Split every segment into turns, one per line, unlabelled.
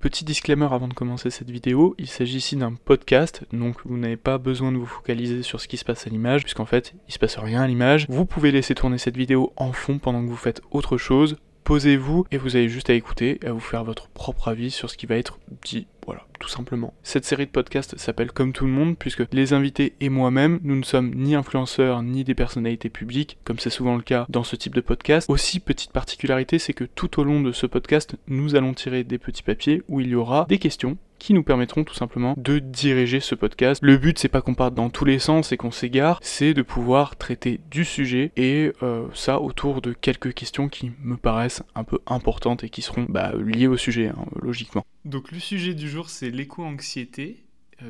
Petit disclaimer avant de commencer cette vidéo, il s'agit ici d'un podcast, donc vous n'avez pas besoin de vous focaliser sur ce qui se passe à l'image, puisqu'en fait, il se passe rien à l'image. Vous pouvez laisser tourner cette vidéo en fond pendant que vous faites autre chose, posez-vous et vous avez juste à écouter et à vous faire votre propre avis sur ce qui va être dit, voilà, tout simplement. Cette série de podcasts s'appelle Comme tout le monde, puisque les invités et moi-même, nous ne sommes ni influenceurs ni des personnalités publiques, comme c'est souvent le cas dans ce type de podcast. Aussi, petite particularité, c'est que tout au long de ce podcast, nous allons tirer des petits papiers où il y aura des questions qui nous permettront tout simplement de diriger ce podcast. Le but, c'est pas qu'on parte dans tous les sens et qu'on s'égare, c'est de pouvoir traiter du sujet et ça autour de quelques questions qui me paraissent un peu importantes et qui seront liées au sujet, hein, logiquement. Donc le sujet du jour, c'est l'éco-anxiété.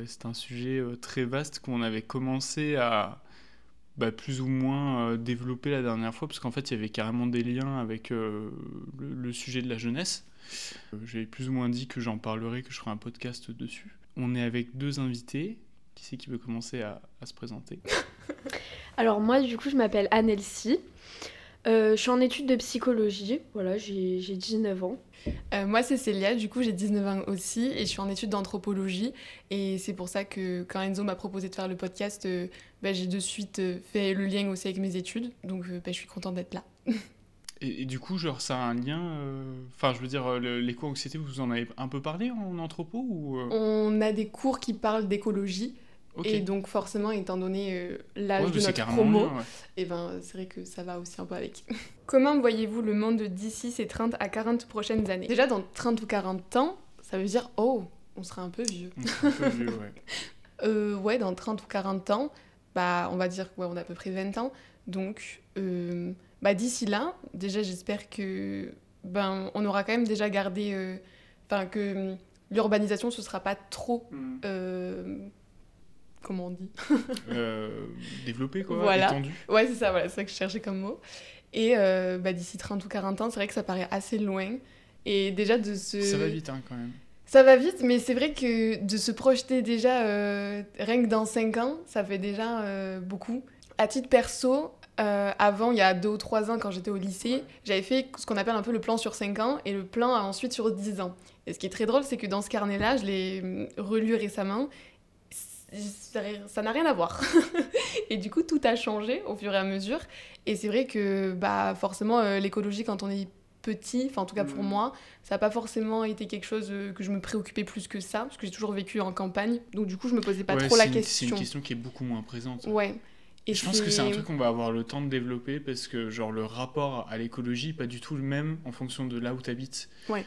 C'est un sujet très vaste qu'on avait commencé à plus ou moins développer la dernière fois, parce qu'en fait, il y avait carrément des liens avec le sujet de la jeunesse. J'avais plus ou moins dit que j'en parlerai, que je ferai un podcast dessus. On est avec deux invités. Qui c'est qui veut commencer à se présenter ?
Alors moi, du coup, je m'appelle Anelsie. Je suis en études de psychologie. Voilà, j'ai 19 ans.
Moi, c'est Célia. Du coup, j'ai 19 ans aussi et je suis en études d'anthropologie. Et c'est pour ça que quand Enzo m'a proposé de faire le podcast, j'ai de suite fait le lien aussi avec mes études. Donc, je suis contente d'être là.
Et du coup, genre, ça a un lien... l'éco-anxiété, vous en avez un peu parlé en anthropo ou
On a des cours qui parlent d'écologie.
Okay.
Et donc, forcément, étant donné l'âge de notre
lien,
promo,
ouais.
C'est vrai que ça va aussi un peu avec. Comment voyez-vous le monde d'ici ces 30 à 40 prochaines années ? Déjà, dans 30 ou 40 ans, ça veut dire, on sera un peu vieux.
On sera un peu vieux, ouais.
Ouais, dans 30 ou 40 ans, on va dire qu'on a à peu près 20 ans. Donc, d'ici là, déjà, j'espère que on aura quand même déjà gardé... que l'urbanisation, ce sera pas trop... comment on dit
développé, quoi,
voilà.
Étendu.
Ouais, c'est ça que je cherchais comme mot. Et d'ici 30 ou 40 ans, c'est vrai que ça paraît assez loin. Et déjà de se...
Ça va vite, hein, quand même.
Ça va vite, mais c'est vrai que de se projeter déjà rien que dans 5 ans, ça fait déjà beaucoup. À titre perso, avant, il y a 2 ou 3 ans, quand j'étais au lycée, j'avais fait ce qu'on appelle un peu le plan sur 5 ans et le plan ensuite sur 10 ans. Et ce qui est très drôle, c'est que dans ce carnet-là, je l'ai relu récemment, ça n'a rien à voir. Et du coup, tout a changé au fur et à mesure. Et c'est vrai que forcément, l'écologie, quand on est petit, enfin en tout cas pour moi, ça n'a pas forcément été quelque chose que je me préoccupais plus que ça, parce que j'ai toujours vécu en campagne. Donc du coup, je me posais pas trop la question.
C'est une question qui est beaucoup moins présente.
Ouais.
Et je pense que c'est un truc qu'on va avoir le temps de développer, parce que genre le rapport à l'écologie n'est pas du tout le même en fonction de là où tu habites.
Ouais.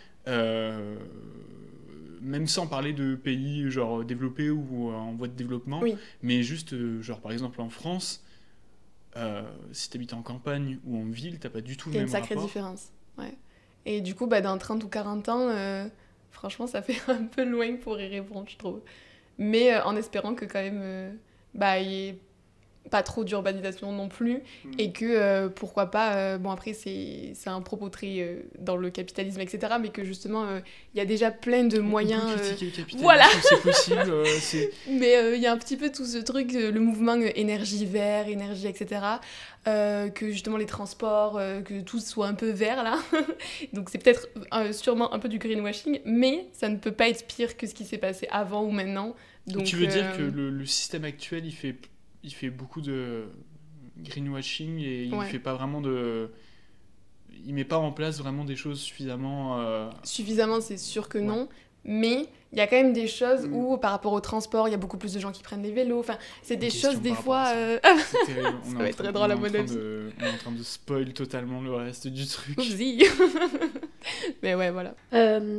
Même sans parler de pays genre développés ou en voie de développement,
oui.
Mais juste genre par exemple en France, si tu habites en campagne ou en ville, t'as pas du tout le même rapport.
Il y a une sacrée différence, ouais. Et du coup, dans 30 ou 40 ans, franchement, ça fait un peu loin pour y répondre, je trouve. Mais en espérant que quand même, il y ait pas trop d'urbanisation non plus, et que pourquoi pas, après c'est un propos très dans le capitalisme, etc., mais que justement il y a déjà plein de moyens...
On peut critiquer le capitalisme,
voilà.
C'est possible.
Mais il y a un petit peu tout ce truc, le mouvement énergie vert, énergie, etc., que justement les transports, que tout soit un peu vert là. Donc c'est peut-être sûrement un peu du greenwashing, mais ça ne peut pas être pire que ce qui s'est passé avant ou maintenant. Donc,
tu veux dire que le système actuel, il fait beaucoup de greenwashing et il fait pas vraiment de... Il met pas en place vraiment des choses suffisamment...
Suffisamment, c'est sûr que non. Mais il y a quand même des choses où, par rapport au transport, il y a beaucoup plus de gens qui prennent les vélos. Enfin, c'est des choses, des fois...
C'est terrible.
Ça va être très drôle à mon avis.
On est en train de spoil totalement le reste du truc.
Oupsie. Mais ouais, voilà.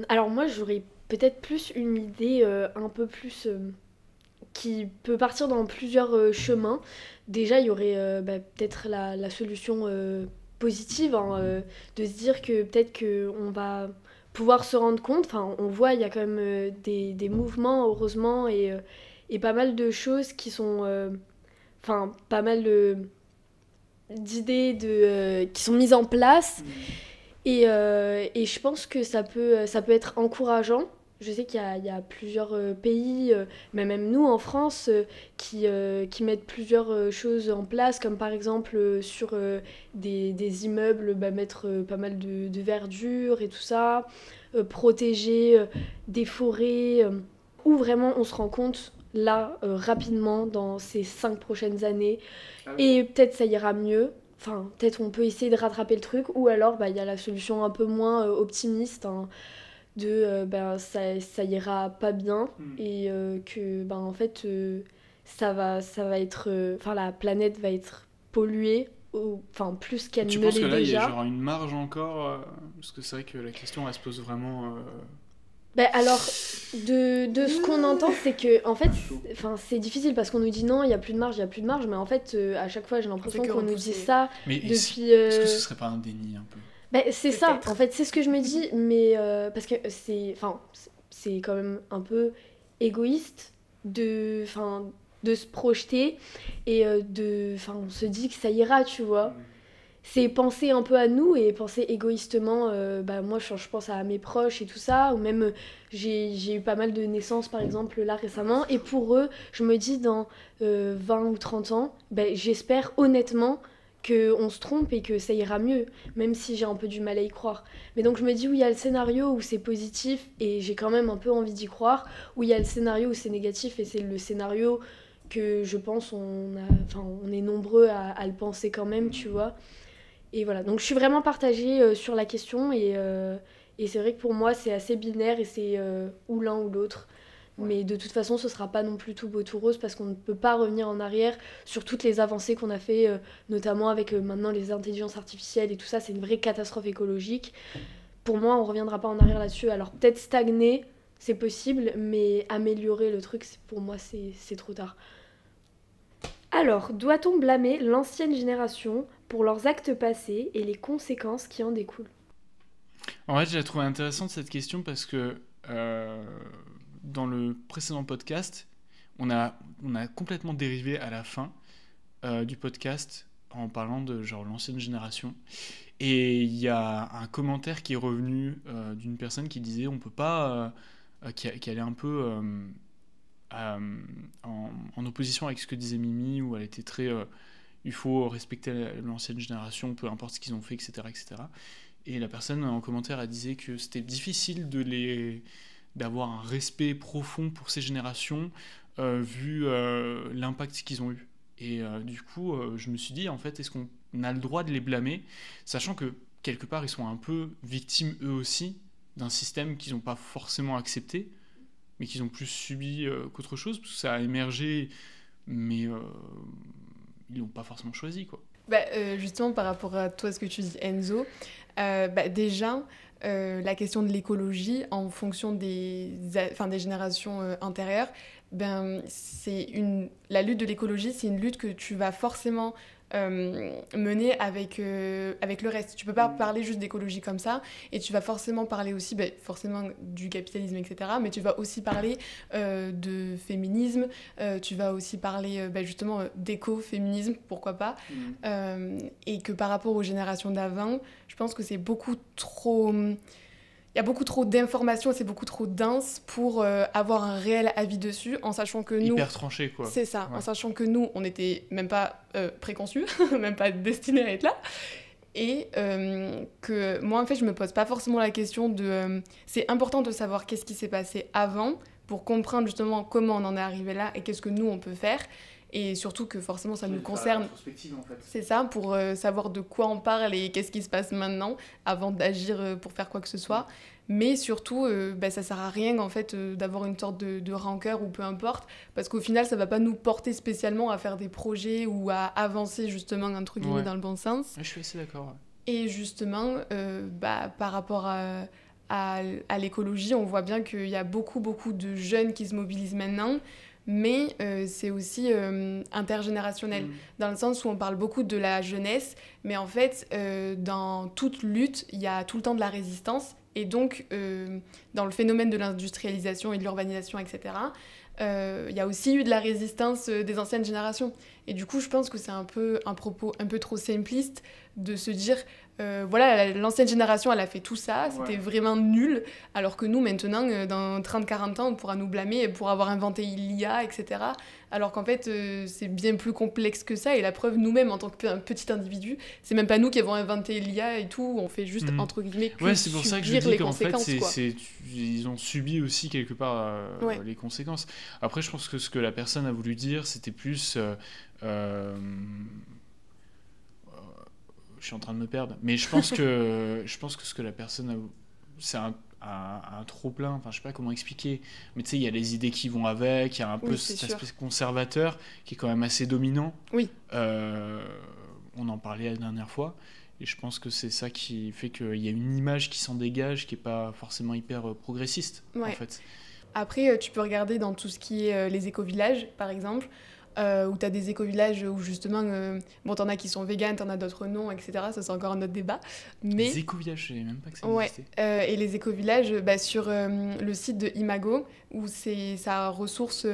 Alors moi, j'aurais peut-être plus une idée un peu plus... qui peut partir dans plusieurs chemins. Déjà, il y aurait peut-être la solution positive, de se dire que peut-être qu'on va pouvoir se rendre compte, on voit, il y a quand même des mouvements, heureusement, et pas mal de choses qui sont... pas mal d'idées qui sont mises en place. Et je pense que ça peut être encourageant. Je sais qu'il y a plusieurs pays, mais même nous en France, qui mettent plusieurs choses en place, comme par exemple sur des immeubles, mettre pas mal de verdure et tout ça. protéger des forêts, où vraiment on se rend compte là, rapidement, dans ces 5 prochaines années, et peut-être ça ira mieux. Enfin, peut-être on peut essayer de rattraper le truc, ou alors il y a la solution un peu moins optimiste, hein, de ça ira pas bien, et que en fait ça va être la planète va être polluée, plus qu'elle
Tu
ne
penses
l'est
que là, il y a
déjà.
genre une marge encore parce que c'est vrai que la question, elle se pose vraiment...
Alors, de ce qu'on entend, c'est que, en fait, c'est difficile parce qu'on nous dit non, il n'y a plus de marge, mais en fait, à chaque fois, j'ai l'impression
fait que
qu'on nous
repousser.
dit ça
Mais
depuis...
est-ce que ce serait pas un déni un peu?
C'est ça,
Peut-être.
en fait, c'est ce que je me dis, mais parce que c'est quand même un peu égoïste de se projeter et on se dit que ça ira, tu vois. C'est penser un peu à nous et penser égoïstement. Moi, je pense à mes proches et tout ça, ou même j'ai eu pas mal de naissances, par exemple, là récemment, et pour eux, je me dis dans 20 ou 30 ans, j'espère honnêtement qu'on se trompe et que ça ira mieux, même si j'ai un peu du mal à y croire. Mais donc je me dis, où il y a le scénario où c'est positif, et j'ai quand même un peu envie d'y croire, où il y a le scénario où c'est négatif, et c'est le scénario que je pense on est nombreux à le penser quand même, tu vois. Et voilà, donc je suis vraiment partagée sur la question, et c'est vrai que pour moi c'est assez binaire, et c'est ou l'un ou l'autre. Mais de toute façon, ce sera pas non plus tout beau tout rose, parce qu'on ne peut pas revenir en arrière sur toutes les avancées qu'on a fait, notamment avec maintenant les intelligences artificielles et tout ça. C'est une vraie catastrophe écologique. Pour moi, on reviendra pas en arrière là-dessus. Alors peut-être stagner, c'est possible, mais améliorer le truc, pour moi, c'est trop tard. Alors, doit-on blâmer l'ancienne génération pour leurs actes passés et les conséquences qui en découlent?
En fait, j'ai trouvé intéressante cette question parce que dans le précédent podcast, on a complètement dérivé à la fin du podcast en parlant de genre l'ancienne génération. Et il y a un commentaire qui est revenu d'une personne qui disait on peut pas, qui allait un peu en opposition avec ce que disait Mimi, où elle était très il faut respecter l'ancienne génération, peu importe ce qu'ils ont fait, etc., etc. Et la personne en commentaire elle disait que c'était difficile d'avoir un respect profond pour ces générations vu l'impact qu'ils ont eu. Et du coup, je me suis dit, en fait, est-ce qu'on a le droit de les blâmer, sachant que quelque part, ils sont un peu victimes eux aussi d'un système qu'ils n'ont pas forcément accepté, mais qu'ils ont plus subi qu'autre chose, parce que ça a émergé, mais ils l'ont pas forcément choisi, quoi.
Justement, par rapport à toi, ce que tu dis, Enzo, déjà, la question de l'écologie en fonction des générations antérieures, la lutte de l'écologie, c'est une lutte que tu vas forcément mener avec le reste. Tu peux pas parler juste d'écologie comme ça, et tu vas forcément parler aussi forcément du capitalisme, etc. Mais tu vas aussi parler de féminisme, tu vas aussi parler justement d'écoféminisme, pourquoi pas. Et que par rapport aux générations d'avant, je pense que c'est beaucoup trop... Il y a beaucoup trop d'informations, c'est beaucoup trop dense pour avoir un réel avis dessus, en sachant que nous...
Hyper tranché, quoi.
C'est ça,
Ouais.
en sachant que nous, on n'était même pas préconçus, même pas destinés à être là. Et que moi, en fait, je me pose pas forcément la question de... c'est important de savoir qu'est-ce qui s'est passé avant, pour comprendre justement comment on en est arrivé là, et qu'est-ce que nous, on peut faire. Et surtout que forcément, ça nous concerne.
En fait.
C'est ça, pour savoir de quoi on parle et qu'est-ce qui se passe maintenant, avant d'agir pour faire quoi que ce soit. Mais surtout, ça sert à rien en fait d'avoir une sorte de rancœur ou peu importe, parce qu'au final, ça va pas nous porter spécialement à faire des projets ou à avancer justement entre guillemets dans le bon sens.
Ouais, je suis assez d'accord. Ouais.
Et justement, par rapport à l'écologie, on voit bien qu'il y a beaucoup de jeunes qui se mobilisent maintenant. Mais c'est aussi intergénérationnel, dans le sens où on parle beaucoup de la jeunesse, mais en fait, dans toute lutte, il y a tout le temps de la résistance, et donc dans le phénomène de l'industrialisation et de l'urbanisation, etc., il y a aussi eu de la résistance des anciennes générations. Et du coup, je pense que c'est un peu un propos un peu trop simpliste de se dire voilà, l'ancienne génération, elle a fait tout ça, c'était
Ouais.
vraiment nul, alors que nous, maintenant, dans 30-40 ans, on pourra nous blâmer pour avoir inventé l'IA, etc. Alors qu'en fait, c'est bien plus complexe que ça, et la preuve, nous-mêmes, en tant que petit individu, c'est même pas nous qui avons inventé l'IA et tout, on fait juste, entre guillemets, que
Ouais, c'est pour ça que je
subir
dis
les
qu'en fait,
conséquences, quoi.
ils ont subi aussi quelque part
Ouais.
les conséquences. Après, je pense que ce que la personne a voulu dire, c'était plus... euh, je suis en train de me perdre. Mais je pense que ce que la personne a... C'est un trop-plein, enfin, je sais pas comment expliquer. Mais tu sais, il y a les idées qui vont avec, il y a un peu
Oui, c'est
cet
sûr.
aspect conservateur qui est quand même assez dominant.
Oui.
On en parlait la dernière fois. Et je pense que c'est ça qui fait qu'il y a une image qui s'en dégage qui n'est pas forcément hyper progressiste, en
Ouais.
fait.
Après, tu peux regarder dans tout ce qui est les éco-villages, par exemple, où tu as des éco-villages où justement, bon, t'en as qui sont véganes, t'en as d'autres non, etc. Ça, c'est encore un autre débat. Mais,
Les éco-villages, je savais même pas que ça
ouais,
existait.
et les éco-villages, sur le site de Imago, où ça recense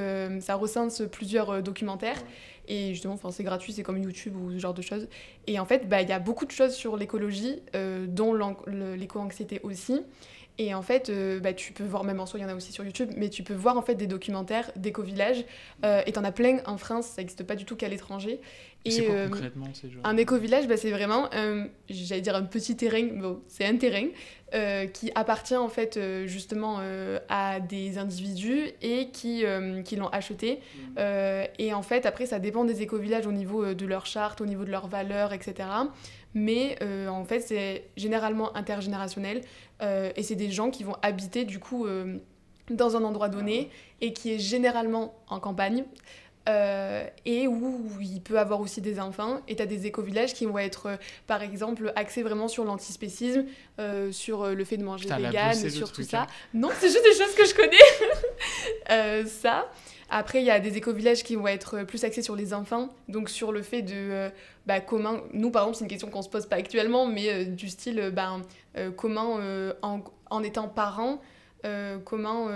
plusieurs documentaires. Et justement, c'est gratuit, c'est comme YouTube ou ce genre de choses. Et en fait, il y a beaucoup de choses sur l'écologie, dont l'éco-anxiété aussi. Et en fait, tu peux voir, même en soi, il y en a aussi sur YouTube, mais tu peux voir en fait des documentaires d'éco-villages. Et t'en as plein en France, ça n'existe pas du tout qu'à l'étranger.
Et c'est quoi concrètement ces genres
Un éco-village, c'est vraiment, j'allais dire un petit terrain, bon, c'est un terrain qui appartient en fait justement à des individus et qui l'ont acheté. Et en fait, après, ça dépend des éco-villages au niveau de leur charte, au niveau de leurs valeurs, etc. Mais en fait, c'est généralement intergénérationnel et c'est des gens qui vont habiter du coup dans un endroit donné et qui est généralement en campagne. Et où il peut avoir aussi des enfants, et tu as des éco-villages qui vont être par exemple axés vraiment sur l'antispécisme, sur le fait de manger vegan, sur tout ça. Non, c'est juste des choses que je connais. Ça. Après, il y a des éco-villages qui vont être plus axés sur les enfants, donc sur le fait de comment. Nous, par exemple, c'est une question qu'on se pose pas actuellement, mais du style comment, en étant parent, comment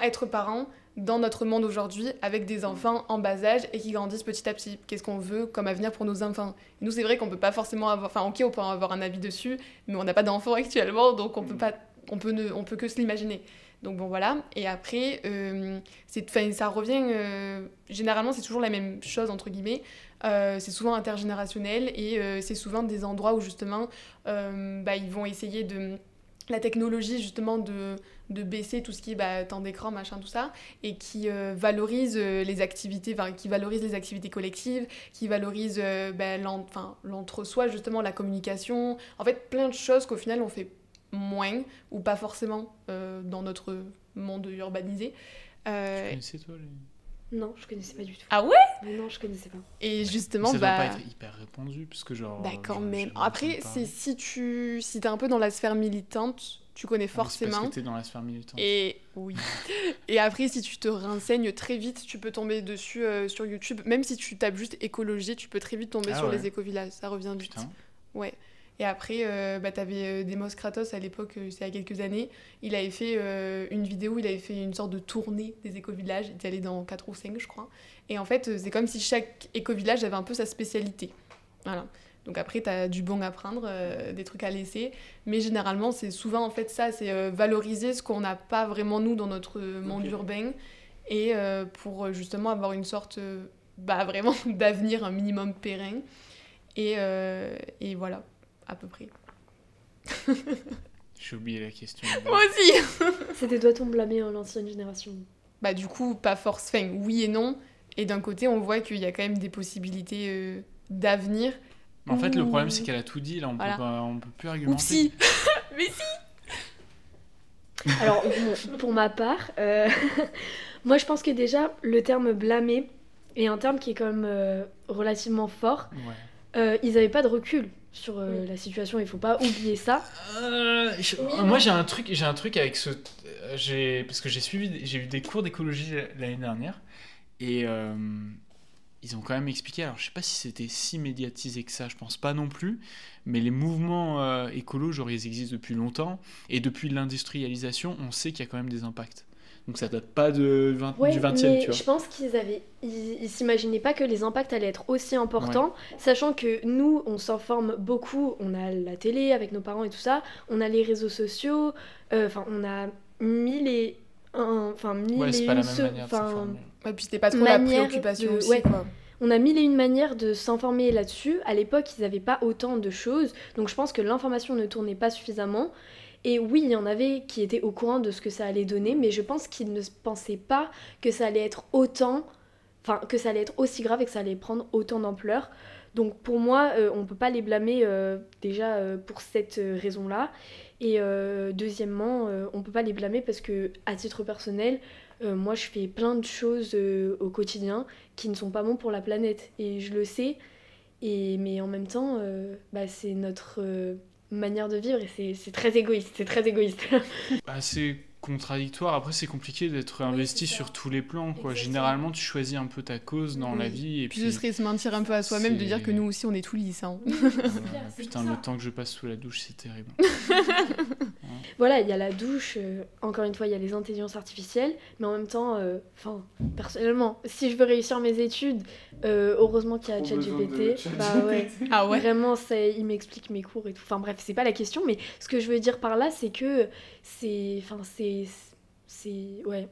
être parent dans notre monde aujourd'hui avec des enfants en bas âge et qui grandissent petit à petit. Qu'est-ce qu'on veut comme avenir pour nos enfants? Et nous, c'est vrai qu'on peut pas forcément avoir... Enfin, ok, on peut avoir un avis dessus, mais on n'a pas d'enfants actuellement, donc on peut que se l'imaginer. Donc bon, voilà. Et après, ça revient... généralement, c'est toujours la même chose, entre guillemets. C'est souvent intergénérationnel et c'est souvent des endroits où, justement, ils vont essayer de... La technologie, justement, de baisser tout ce qui est temps d'écran, machin, tout ça, et qui valorise les activités, qui valorise les activités collectives, qui valorise l'entre-soi, justement, la communication. En fait, plein de choses qu'au final, on fait moins, ou pas forcément dans notre monde urbanisé.
Tu connaissais, toi,
Non, je connaissais pas du tout.
Ah ouais?
Non, je connaissais pas.
Et justement,
ça doit pas être hyper répandu, parce que genre...
D'accord, mais après, si t'es un peu dans la sphère militante, tu connais forcément.
C'est parce que t'es dans la sphère militante.
Et oui. Et après, si tu te renseignes très vite, tu peux tomber dessus sur YouTube. Même si tu tapes juste écologie, tu peux très vite tomber sur les éco-villages. Ça revient vite.
Putain.
Ouais. Et après, t'avais Demos Kratos à l'époque, c'est il y a quelques années. Il avait fait une vidéo, il avait fait une sorte de tournée des éco-villages. Il était allé dans 4 ou 5, je crois. Et en fait, c'est comme si chaque éco-village avait un peu sa spécialité. Voilà. Donc après, t'as du bon à prendre, des trucs à laisser. Mais généralement, c'est souvent en fait ça, c'est valoriser ce qu'on n'a pas vraiment nous dans notre monde urbain. Et pour justement avoir une sorte vraiment d'avenir, un minimum périn. Et voilà. À peu près.
J'ai oublié la question.
Moi aussi.
C'était doit-on blâmer l'ancienne génération?
Du coup, pas force. Enfin, oui et non. Et d'un côté, on voit qu'il y a quand même des possibilités d'avenir.
En fait, le problème, c'est qu'elle a tout dit. Là, on peut plus argumenter.
Oupsie. Mais si.
Alors, pour ma part, moi, je pense que déjà, le terme blâmer est un terme qui est quand même relativement fort.
Ouais.
Ils n'avaient pas de recul sur la situation, il faut pas oublier ça.
Moi j'ai un truc avec ce parce que j'ai eu des cours d'écologie l'année dernière et ils ont quand même expliqué, alors je sais pas si c'était si médiatisé que ça, je pense pas non plus, mais les mouvements écolos, genre ils existent depuis longtemps et depuis l'industrialisation, on sait qu'il y a quand même des impacts. Donc ça date pas du 20e,
mais
tu vois.
je pense ils s'imaginaient pas que les impacts allaient être aussi importants, sachant que nous, on s'informe beaucoup, on a la télé avec nos parents et tout ça, on a les réseaux sociaux, on a mille et
c'est pas la même manière de s'informer.
Ouais, puis c'était pas trop la préoccupation aussi, quoi.
On a 1001 manières de s'informer là-dessus. À l'époque, ils n'avaient pas autant de choses, donc je pense que l'information ne tournait pas suffisamment. Et oui, il y en avait qui étaient au courant de ce que ça allait donner, mais je pense qu'ils ne pensaient pas que ça allait être que ça allait être aussi grave et que ça allait prendre autant d'ampleur. Donc pour moi, on ne peut pas les blâmer déjà pour cette raison-là. Et deuxièmement, on ne peut pas les blâmer parce que, à titre personnel, moi je fais plein de choses au quotidien qui ne sont pas bons pour la planète. Et je le sais, mais en même temps, c'est notre manière de vivre et c'est très égoïste.
C'est contradictoire. Après, c'est compliqué d'être investi sur tous les plans, quoi. Généralement, tu choisis un peu ta cause dans la vie. Et
puis ce serait se mentir un peu à soi-même de dire que nous aussi, on est tout lisse. Hein.
Putain, le temps que je passe sous la douche, c'est terrible.
Voilà, il y a la douche, encore une fois, il y a les intelligences artificielles, mais en même temps, personnellement, si je veux réussir mes études, heureusement qu'il y a ChatGPT.
Ah ouais.
Vraiment, il m'explique mes cours et tout. Enfin bref, c'est pas la question, mais ce que je veux dire par là, c'est que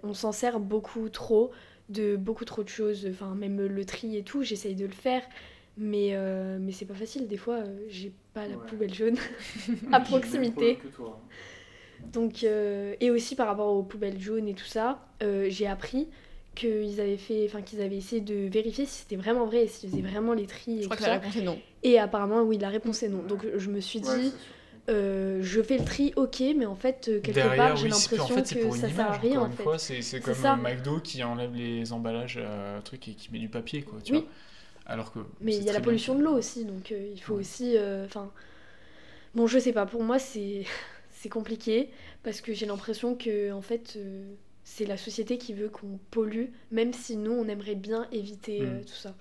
on s'en sert beaucoup trop de choses, même le tri et tout, j'essaye de le faire, mais c'est pas facile, des fois j'ai pas la poubelle jaune à proximité. Donc, et aussi par rapport aux poubelles jaunes et tout ça, j'ai appris qu'ils avaient essayé de vérifier si c'était vraiment vrai et s'ils faisaient vraiment les tris.
Je crois que la réponse est non.
Et apparemment, oui, la réponse est non. Donc je me suis dit, je fais le tri, ok, mais en fait, quelque part, j'ai l'impression que ça sert à rien.
Encore une fois, c'est comme McDo qui enlève les emballages trucs et qui met du papier, quoi. Tu vois. Alors que
mais il y a la pollution de l'eau aussi, donc il faut aussi. Bon, je sais pas, pour moi, c'est compliqué parce que j'ai l'impression que, en fait, c'est la société qui veut qu'on pollue, même si nous, on aimerait bien éviter tout ça.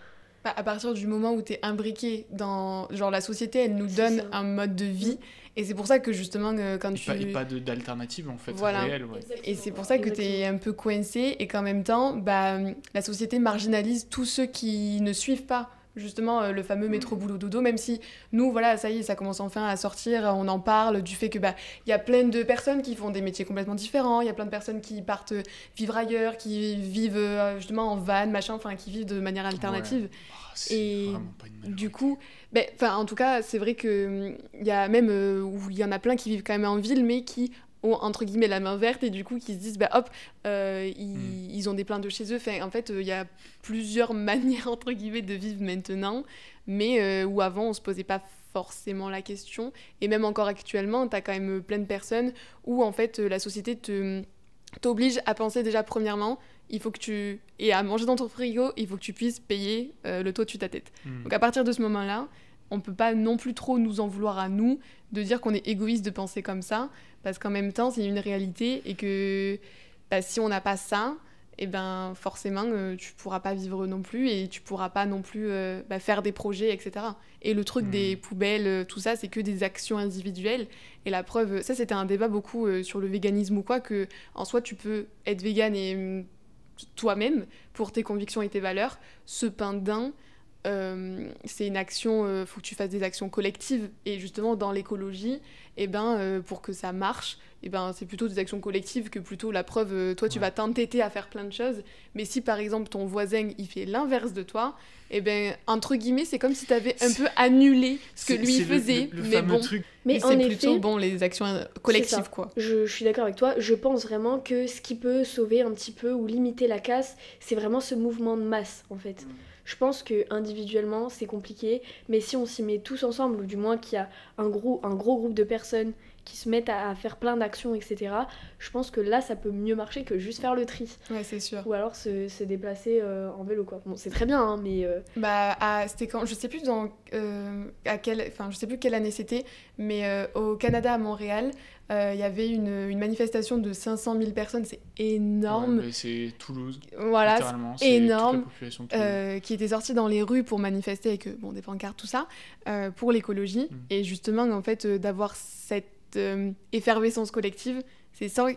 À partir du moment où t'es imbriqué dans... Genre, la société, elle nous donne un mode de vie. Et c'est pour ça que, justement, quand tu...
Il n'y a pas d'alternative, en fait, réelle. Ouais.
Et c'est pour ça que t'es un peu coincé et qu'en même temps, la société marginalise tous ceux qui ne suivent pas. Justement, le fameux métro boulot dodo, même si nous, voilà, ça y est, ça commence enfin à sortir, on en parle du fait que y a plein de personnes qui font des métiers complètement différents, il y a plein de personnes qui partent vivre ailleurs, qui vivent justement en van, machin, enfin qui vivent de manière alternative.
Et
du coup, en tout cas, c'est vrai que il y a même où il y en a plein qui vivent quand même en ville, mais qui ont entre guillemets la main verte et du coup qui se disent ils ont des plaintes de chez eux. En fait, il y a plusieurs manières entre guillemets de vivre maintenant, mais où avant on se posait pas forcément la question. Et même encore actuellement, t'as quand même plein de personnes où en fait la société t'oblige à penser déjà premièrement, et à manger dans ton frigo, il faut que tu puisses payer le toit dessus ta tête. Donc à partir de ce moment-là, on peut pas non plus trop nous en vouloir à nous de dire qu'on est égoïste de penser comme ça, parce qu'en même temps c'est une réalité et que si on n'a pas ça, forcément tu pourras pas vivre non plus et tu pourras pas non plus faire des projets, etc. Et le truc des poubelles, tout ça, c'est que des actions individuelles. Et la preuve, ça c'était un débat beaucoup sur le véganisme ou quoi, que en soi tu peux être végane et toi-même pour tes convictions et tes valeurs. Cependant, c'est une action, faut que tu fasses des actions collectives. Et justement, dans l'écologie, pour que ça marche, c'est plutôt des actions collectives que plutôt la preuve, toi tu vas t'entêter à faire plein de choses, mais si par exemple ton voisin il fait l'inverse de toi, entre guillemets c'est comme si t'avais un peu annulé ce que lui faisait,
mais bon, truc.
Mais c'est plutôt les actions collectives, quoi.
Je suis d'accord avec toi, je pense vraiment que ce qui peut sauver un petit peu ou limiter la casse, c'est vraiment ce mouvement de masse en fait. Je pense que individuellement c'est compliqué, mais si on s'y met tous ensemble, ou du moins qu'il y a un gros groupe de personnes qui se mettent à faire plein d'actions, etc., je pense que là ça peut mieux marcher que juste faire le tri.
Ouais, c'est sûr.
Ou alors se déplacer en vélo, quoi. Bon, c'est très bien, hein, mais...
c'était quand... Je sais plus je sais plus quelle année c'était, mais au Canada, à Montréal, il y avait une manifestation de 500 000 personnes, c'est énorme.
Ouais, c'est Toulouse,
voilà,
littéralement,
c'est énorme,
toute la population de Toulouse.
qui était sortie dans les rues pour manifester avec des pancartes, tout ça, pour l'écologie. Et justement, en fait, d'avoir cette effervescence collective, c'est ça,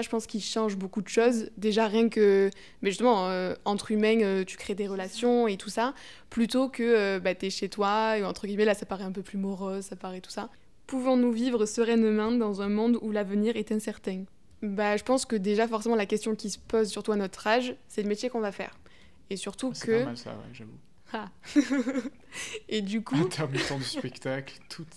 je pense, qui change beaucoup de choses. Déjà, rien que, mais justement, entre humains, tu crées des relations et tout ça, plutôt que t'es chez toi, et entre guillemets, là, ça paraît un peu plus morose, ça paraît tout ça. Pouvons-nous vivre sereinement dans un monde où l'avenir est incertain ? Je pense que déjà, forcément, la question qui se pose, surtout à notre âge, c'est le métier qu'on va faire. Et surtout
c'est
que...
pas mal ça, ouais, j'avoue.
Ah. Et du coup...
Intermittent du spectacle, toute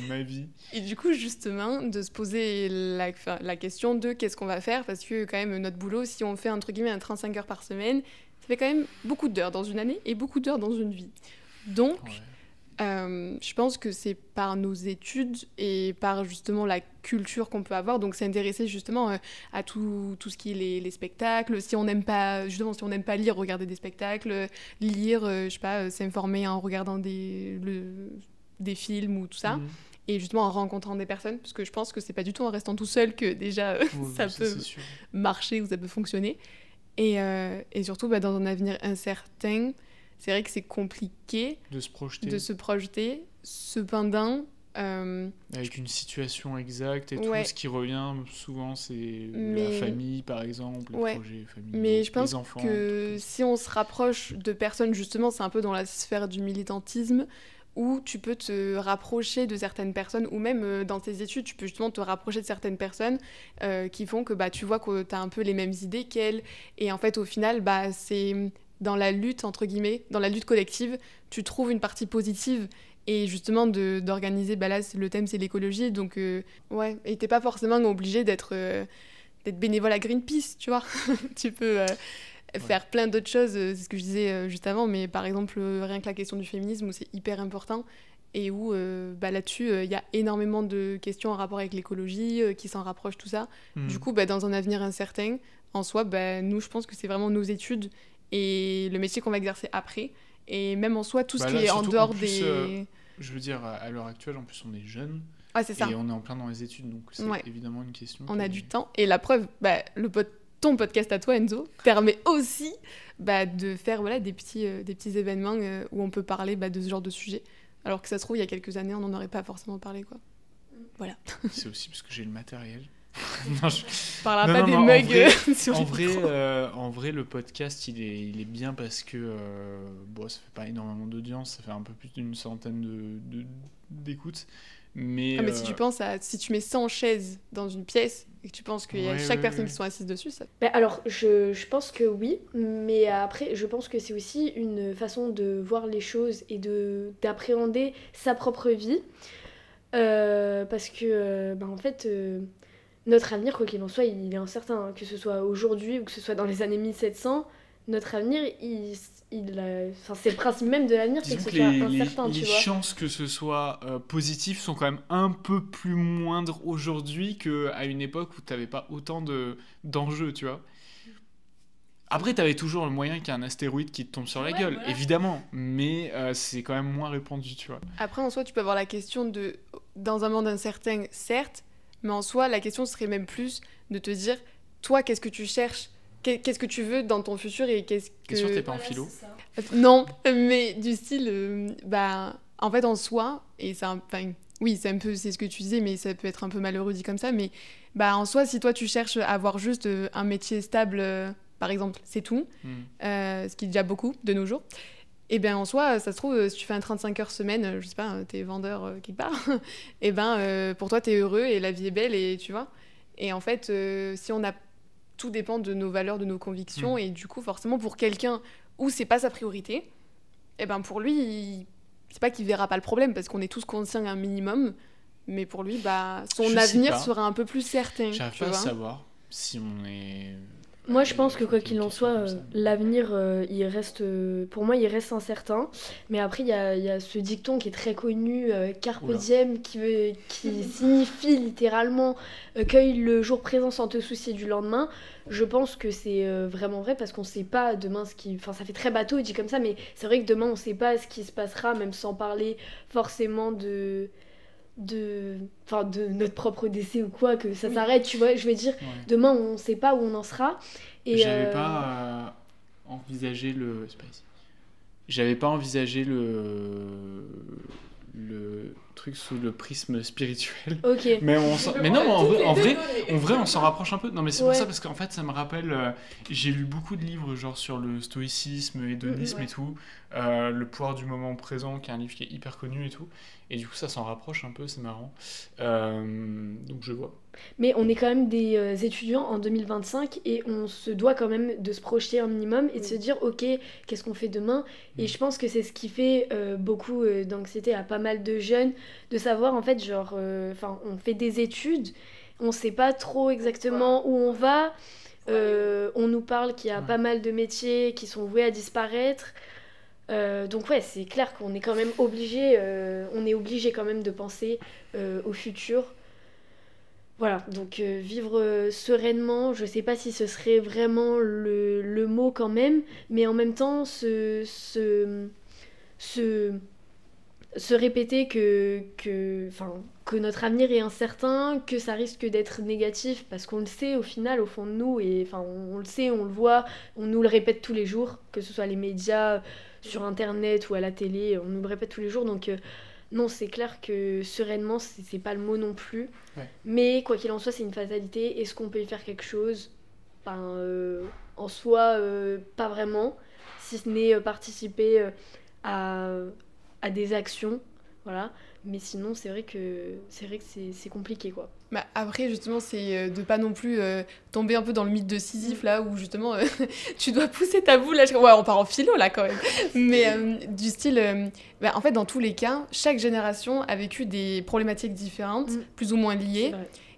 ma vie.
Et du coup, justement, de se poser la question de qu'est-ce qu'on va faire, parce que quand même, notre boulot, si on fait entre guillemets un 35 heures par semaine, ça fait quand même beaucoup d'heures dans une année et beaucoup d'heures dans une vie. Donc, je pense que c'est par nos études et par justement la culture qu'on peut avoir, donc s'intéresser justement à tout ce qui est les spectacles. Si on n'aime pas lire, regarder des spectacles, lire, je sais pas, s'informer en regardant des films ou tout ça. Et justement en rencontrant des personnes, parce que je pense que c'est pas du tout en restant tout seul que déjà ça peut marcher ou ça peut fonctionner. Et surtout dans un avenir incertain, c'est vrai que c'est compliqué de se projeter. Cependant,
avec une situation exacte et tout, ce qui revient souvent, c'est la famille, par exemple, les projets familiaux,
mais je pense
les enfants,
que si on se rapproche de personnes, justement, c'est un peu dans la sphère du militantisme, où tu peux te rapprocher de certaines personnes, ou même dans tes études, tu peux justement te rapprocher de certaines personnes qui font que tu vois que tu as un peu les mêmes idées qu'elles. Et en fait, au final, c'est dans la lutte, entre guillemets, dans la lutte collective, tu trouves une partie positive. Et justement, d'organiser, là, le thème, c'est l'écologie. Donc, et t'es pas forcément obligé d'être bénévole à Greenpeace, tu vois. Tu peux... faire plein d'autres choses, c'est ce que je disais juste avant, mais par exemple, rien que la question du féminisme, où c'est hyper important, et où là-dessus, il y a énormément de questions en rapport avec l'écologie, qui s'en rapprochent, tout ça. Du coup, dans un avenir incertain, en soi, nous, je pense que c'est vraiment nos études et le métier qu'on va exercer après, et même en soi, tout ce qui est en dehors des...
je veux dire, à l'heure actuelle, en plus, on est jeunes,
c'est ça.
Et on est en plein dans les études, donc c'est évidemment une question.
On a du temps, et la preuve, ton podcast à toi, Enzo, permet aussi de faire des petits événements où on peut parler de ce genre de sujet. Alors que ça se trouve, il y a quelques années, on n'en aurait pas forcément parlé, quoi. Voilà.
C'est aussi parce que j'ai le matériel. Non, je
parlera pas des mugs sur
en vrai, le podcast, il est bien parce que ça fait pas énormément d'audience, ça fait un peu plus d'une centaine d'écoutes. Mais
si tu penses si tu mets 100 chaises dans une pièce et que tu penses qu'il y a chaque personne qui sont assises dessus, ça...
alors, je pense que oui, mais après, je pense que c'est aussi une façon de voir les choses et d'appréhender sa propre vie. Parce que, en fait, notre avenir, quoi qu'il en soit, il est incertain. Hein, que ce soit aujourd'hui ou que ce soit dans les années 1700, notre avenir, c'est le principe même de l'avenir, c'est que ce soit incertain, tu vois.
Les chances que ce soit positif sont quand même un peu plus moindres aujourd'hui qu'à une époque où tu n'avais pas autant d'enjeux, tu vois. Après, tu avais toujours le moyen qu'il y ait un astéroïde qui te tombe sur la gueule, voilà. Évidemment, mais c'est quand même moins répandu, tu vois.
Après, en soi, tu peux avoir la question dans un monde incertain, certes, mais en soi, la question serait même plus de te dire, toi, qu'est-ce que tu cherches ? Qu'est-ce que tu veux dans ton futur et qu'est-ce que...
T'es sûr que t'es pas en philo ?
Non, mais du style, en fait, en soi, et c'est c'est un peu, c'est ce que tu disais, mais ça peut être un peu malheureux dit comme ça, mais en soi, si toi, tu cherches à avoir juste un métier stable, par exemple, c'est tout, ce qui est déjà beaucoup de nos jours, et bien en soi, ça se trouve, si tu fais un 35 heures semaine, je sais pas, t'es vendeur quelque part, et pour toi, t'es heureux et la vie est belle, et tu vois. Et en fait, si on a... Tout dépend de nos valeurs, de nos convictions, et du coup, forcément, pour quelqu'un où c'est pas sa priorité, pour lui, c'est pas qu'il verra pas le problème, parce qu'on est tous conscients un minimum, mais pour lui, son avenir sera un peu plus certain.
J'arrive pas à savoir si on est...
Moi, je pense que quoi qu'il en soit, l'avenir, pour moi, il reste incertain. Mais après, il y a ce dicton qui est très connu, Carpe diem, qui signifie littéralement cueille le jour présent sans te soucier du lendemain. Je pense que c'est vraiment vrai parce qu'on sait pas demain ça fait très bateau dit comme ça, mais c'est vrai que demain, on sait pas ce qui se passera, même sans parler forcément de notre propre décès ou quoi, que ça s'arrête, tu vois, je veux dire, demain on sait pas où on en sera. Et
j'avais pas envisagé truc sous le prisme spirituel.
Ok.
Mais en vrai, on s'en rapproche un peu. Non, mais c'est pour ça, parce qu'en fait, ça me rappelle... j'ai lu beaucoup de livres, genre, sur le stoïcisme, hédonisme et tout. Le pouvoir du moment présent, qui est un livre qui est hyper connu et tout. Et du coup, ça s'en rapproche un peu, c'est marrant. Donc, je vois.
Mais on est quand même des étudiants en 2025 et on se doit quand même de se projeter un minimum et de se dire ok, qu'est-ce qu'on fait demain. Et je pense que c'est ce qui fait beaucoup d'anxiété à pas mal de jeunes, de savoir en fait genre, on fait des études, on sait pas trop exactement où on va, on nous parle qu'il y a pas mal de métiers qui sont voués à disparaître. Donc ouais, c'est clair qu'on est quand même obligé, on est obligé quand même de penser au futur. Voilà, donc vivre sereinement, je sais pas si ce serait vraiment le mot quand même, mais en même temps se répéter que notre avenir est incertain, que ça risque d'être négatif, parce qu'on le sait au final, au fond de nous, et enfin on le sait, on le voit, on nous le répète tous les jours, que ce soit les médias, sur internet ou à la télé, on nous le répète tous les jours, donc non, c'est clair que sereinement, c'est pas le mot non plus.
Ouais.
Mais quoi qu'il en soit, c'est une fatalité. Est-ce qu'on peut y faire quelque chose ? En soi, pas vraiment. Si ce n'est participer à des actions. Voilà. Mais sinon, c'est vrai que c'est compliqué, quoi.
Bah après, justement, c'est de pas non plus tomber un peu dans le mythe de Sisyphe, là, où justement, tu dois pousser ta boule. Ouais, on part en philo, là, quand même. Mais du style... en fait, dans tous les cas, chaque génération a vécu des problématiques différentes, plus ou moins liées.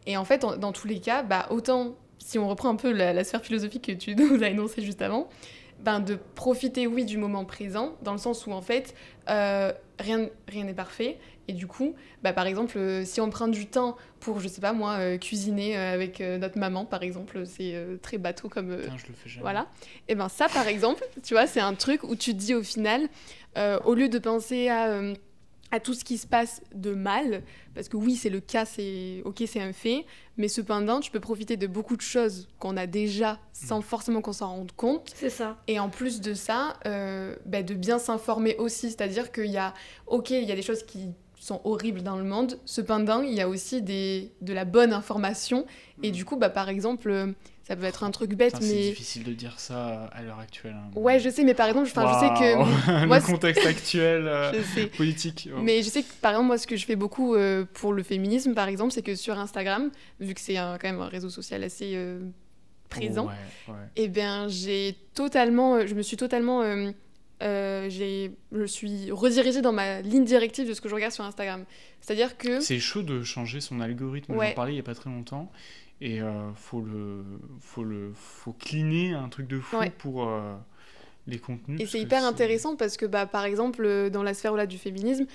Et en fait, dans tous les cas, autant, si on reprend un peu la sphère philosophique que tu nous as énoncée juste avant, de profiter, oui, du moment présent, dans le sens où, en fait, rien n'est parfait. Et du coup, par exemple, si on prend du temps pour, je sais pas moi, cuisiner avec notre maman, par exemple, c'est très bateau comme...
Putain, je le fais jamais.
Voilà. Et ça, par exemple, tu vois, c'est un truc où tu te dis au final, au lieu de penser à tout ce qui se passe de mal, parce que oui, c'est le cas, c'est un fait, mais cependant, tu peux profiter de beaucoup de choses qu'on a déjà sans forcément qu'on s'en rende compte.
C'est ça.
Et en plus de ça, de bien s'informer aussi, c'est-à-dire qu'il y a des choses qui sont horribles dans le monde, cependant, il y a aussi de la bonne information, et du coup, par exemple... Ça peut être un truc bête, mais...
C'est difficile de dire ça à l'heure actuelle. Hein.
Ouais, je sais, mais par exemple, je sais que...
Moi, le contexte actuel politique.
Oh. Mais je sais que, par exemple, moi, ce que je fais beaucoup pour le féminisme, par exemple, c'est que sur Instagram, vu que c'est quand même un réseau social assez présent, et je me suis totalement... je suis redirigée dans ma ligne directive de ce que je regarde sur Instagram. C'est-à-dire que...
C'est chaud de changer son algorithme, j'en parlais il n'y a pas très longtemps. Et faut cleaner un truc de fou pour les contenus.
Et c'est hyper intéressant parce que, par exemple, dans la sphère là, du féminisme,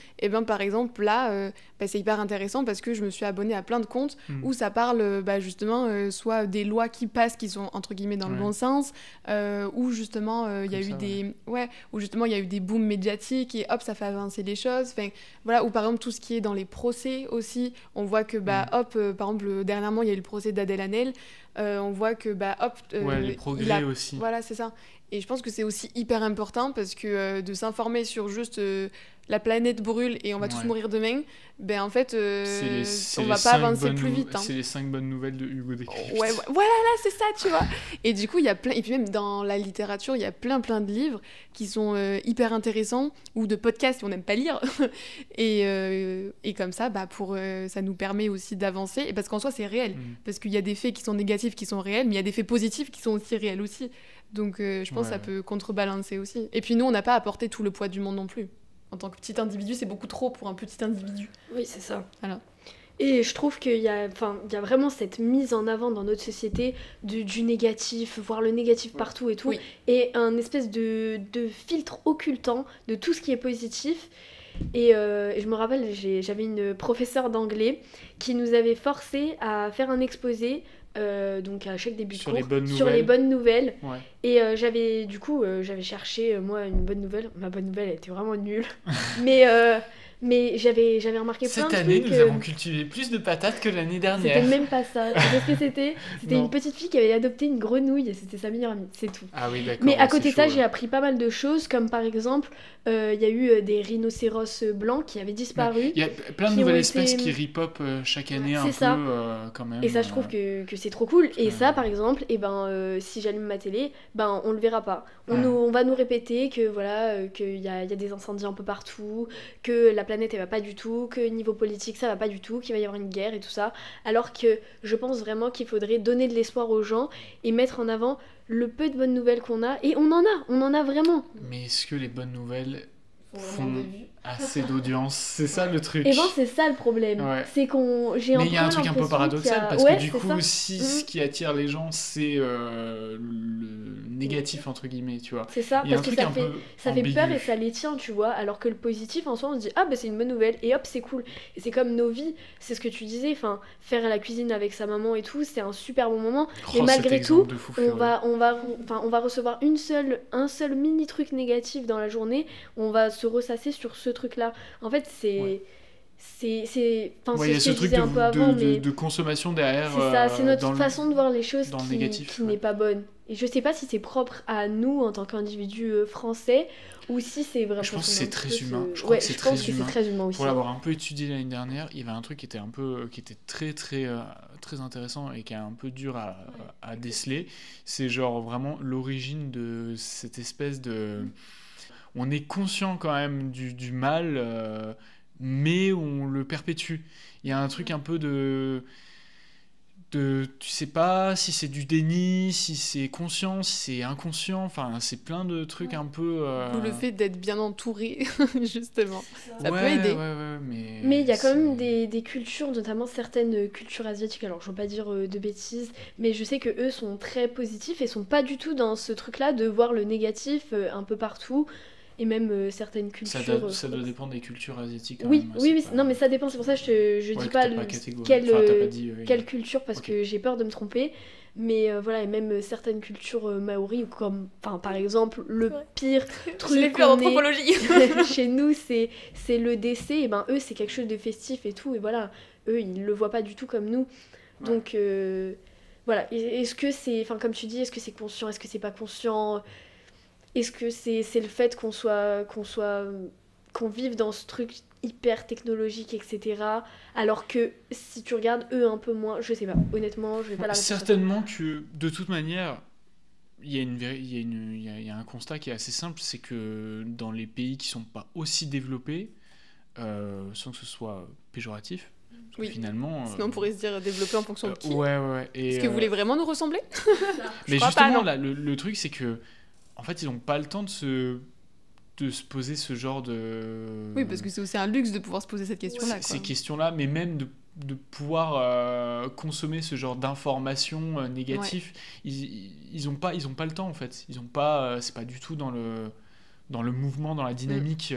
par exemple, là, c'est hyper intéressant parce que je me suis abonnée à plein de comptes où ça parle justement soit des lois qui passent qui sont entre guillemets dans le bon sens, où justement il y a eu où justement il y a eu des booms médiatiques et hop, ça fait avancer les choses. Enfin, voilà, ou par exemple tout ce qui est dans les procès aussi, on voit que par exemple dernièrement il y a eu le procès d'Adèle Haenel, on voit que
les progrès aussi.
Voilà, c'est ça. Et je pense que c'est aussi hyper important parce que de s'informer sur juste la planète brûle et on va tous mourir demain, en fait, on va pas avancer plus vite. Hein.
C'est les 5 bonnes nouvelles de Hugo Décrypte.
Ouais, voilà, là, c'est ça, tu vois. Et du coup, il y a plein... Et puis même dans la littérature, il y a plein de livres qui sont hyper intéressants, ou de podcasts si on n'aime pas lire. Et comme ça, ça nous permet aussi d'avancer. Et parce qu'en soi, c'est réel. Parce qu'il y a des faits qui sont négatifs, qui sont réels, mais il y a des faits positifs qui sont aussi réels aussi. Donc je pense que ça peut contrebalancer aussi. Et puis nous, on n'a pas apporté tout le poids du monde non plus. En tant que petit individu, c'est beaucoup trop pour un petit individu.
Oui, c'est ça.
Voilà.
Et je trouve qu'il y a vraiment cette mise en avant dans notre société du négatif, voir le négatif partout et tout, et un espèce de filtre occultant de tout ce qui est positif. Et je me rappelle, j'avais une professeure d'anglais qui nous avait forcé à faire un exposé donc à chaque début de cours sur les bonnes nouvelles.
Ouais.
Et j'avais cherché moi une bonne nouvelle. Ma bonne nouvelle elle était vraiment nulle. mais Mais j'avais remarqué plein de
Cette
trucs.
année, nous avons cultivé plus de patates que l'année dernière.
C'était même pas ça. Tu sais ce que c'était? C'était
Non.
une petite fille qui avait adopté une grenouille et c'était sa meilleure amie, c'est tout.
Ah oui, d'accord.
Mais à
ouais,
côté de
c'est
ça,
chaud,
j'ai appris pas mal de choses, comme par exemple, il y a eu des rhinocéros blancs qui avaient disparu.
Il y a plein de
qui
nouvelles
ont
espèces
été-
qui ripop chaque année
C'est
un
ça.
peu quand même.
Et ça, je trouve que c'est trop cool. Et
Ouais.
ça, par exemple, si j'allume ma télé, on le verra pas.
Ouais.
On va nous répéter que voilà, qu'il y a des incendies un peu partout, que la planète elle va pas du tout, que niveau politique ça va pas du tout, qu'il va y avoir une guerre et tout ça. Alors que je pense vraiment qu'il faudrait donner de l'espoir aux gens et mettre en avant le peu de bonnes nouvelles qu'on a. Et on en a vraiment.
Mais est-ce que les bonnes nouvelles
Faut
font
vraiment des vues.
assez d'audience? C'est ça le truc.
Et ben c'est ça le problème.
Ouais.
C'est j'ai
Mais il y a un truc un peu
l'impression
paradoxal
qu'il y a-
parce
Ouais,
que du
c'est
coup,
ça.
si ce qui attire les gens c'est le négatif entre guillemets, tu vois.
C'est ça,
Il y a un
parce que
truc un peu
ça fait peur
ambigu.
et ça les tient, tu vois. Alors que le positif, en soi, on se dit, ah bah c'est une bonne nouvelle, et hop, c'est cool. Et c'est comme nos vies, c'est ce que tu disais, enfin, faire la cuisine avec sa maman et tout, c'est un super bon moment. Mais
Oh,
malgré
cet
tout,
exemple de fou furieux.
on va recevoir un seul mini truc négatif dans la journée, on va se ressasser sur ce truc-là. En fait,
Ouais.
enfin,
Ouais, il y a
c'est
ce
ce que je
truc
disais un peu avant, mais
de consommation derrière.
c'est ça, c'est notre
dans le-
façon de voir les choses
dans le
qui
négatif, ouais.
n'est pas bonne. Et je sais pas si c'est propre à nous en tant qu'individus français ou si c'est vraiment.
Je pense que c'est très humain. Je crois
Ouais,
que c'est
je pense
très
que
humain.
c'est très humain aussi.
Pour l'avoir un peu étudié l'année dernière, il y avait un truc qui était très intéressant et qui est un peu dur à déceler. C'est genre vraiment l'origine de cette espèce de... On est conscient quand même du mal, mais on le perpétue. Il y a un truc un peu tu sais pas si c'est du déni, si c'est conscient, si c'est inconscient, enfin c'est plein de trucs un peu...
Ou le fait d'être bien entouré, justement. Ça peut
Ouais,
aider.
ouais,
Mais il y a quand même
c'est-
des cultures, notamment certaines cultures asiatiques, alors je veux pas dire de bêtises, mais je sais que eux sont très positifs et sont pas du tout dans ce truc-là de voir le négatif un peu partout, et même certaines cultures...
Ça doit dépendre des cultures asiatiques. Quand
Oui,
même,
oui,
c'est
oui, non mais ça dépend, c'est pour ça que je
Ouais,
dis
que
pas,
t'as pas catégorisé.
quelle,
Enfin, t'as pas dit,
quelle culture parce
Ok.
que j'ai peur de me tromper. Mais voilà, et même certaines cultures maoris, comme par exemple le
vrai.
pire
Je l'ai
truc
fait en
qu'on ait
anthropologie.
chez nous, c'est le décès. Et ben eux, c'est quelque chose de festif et tout. Et voilà, eux, ils le voient pas du tout comme nous.
Ouais.
Donc voilà, est-ce que c'est, enfin comme tu dis, est-ce que c'est conscient, est-ce que c'est pas conscient? Est-ce que c'est le fait qu'on vive dans ce truc hyper technologique, etc. Alors que si tu regardes eux un peu moins, je sais pas, honnêtement, je vais pas la réponse.
Certainement que de toute manière, il y a un constat qui est assez simple, c'est que dans les pays qui sont pas aussi développés, sans que ce soit péjoratif, parce que
Oui.
finalement...
Sinon, on pourrait se dire développer en fonction de qui.
Ouais. Et,
Est-ce que vous voulez vraiment nous ressembler?
mais
crois
justement,
pas, non.
là, le truc, c'est que en fait, ils n'ont pas le temps de se poser ce genre de...
Oui, parce que c'est aussi un luxe de pouvoir se poser cette question-là.
ces
quoi.
questions-là, mais même de pouvoir consommer ce genre d'informations négatives. Ils ont pas le temps, en fait. Ils ont pas... c'est pas du tout dans le mouvement, dans la dynamique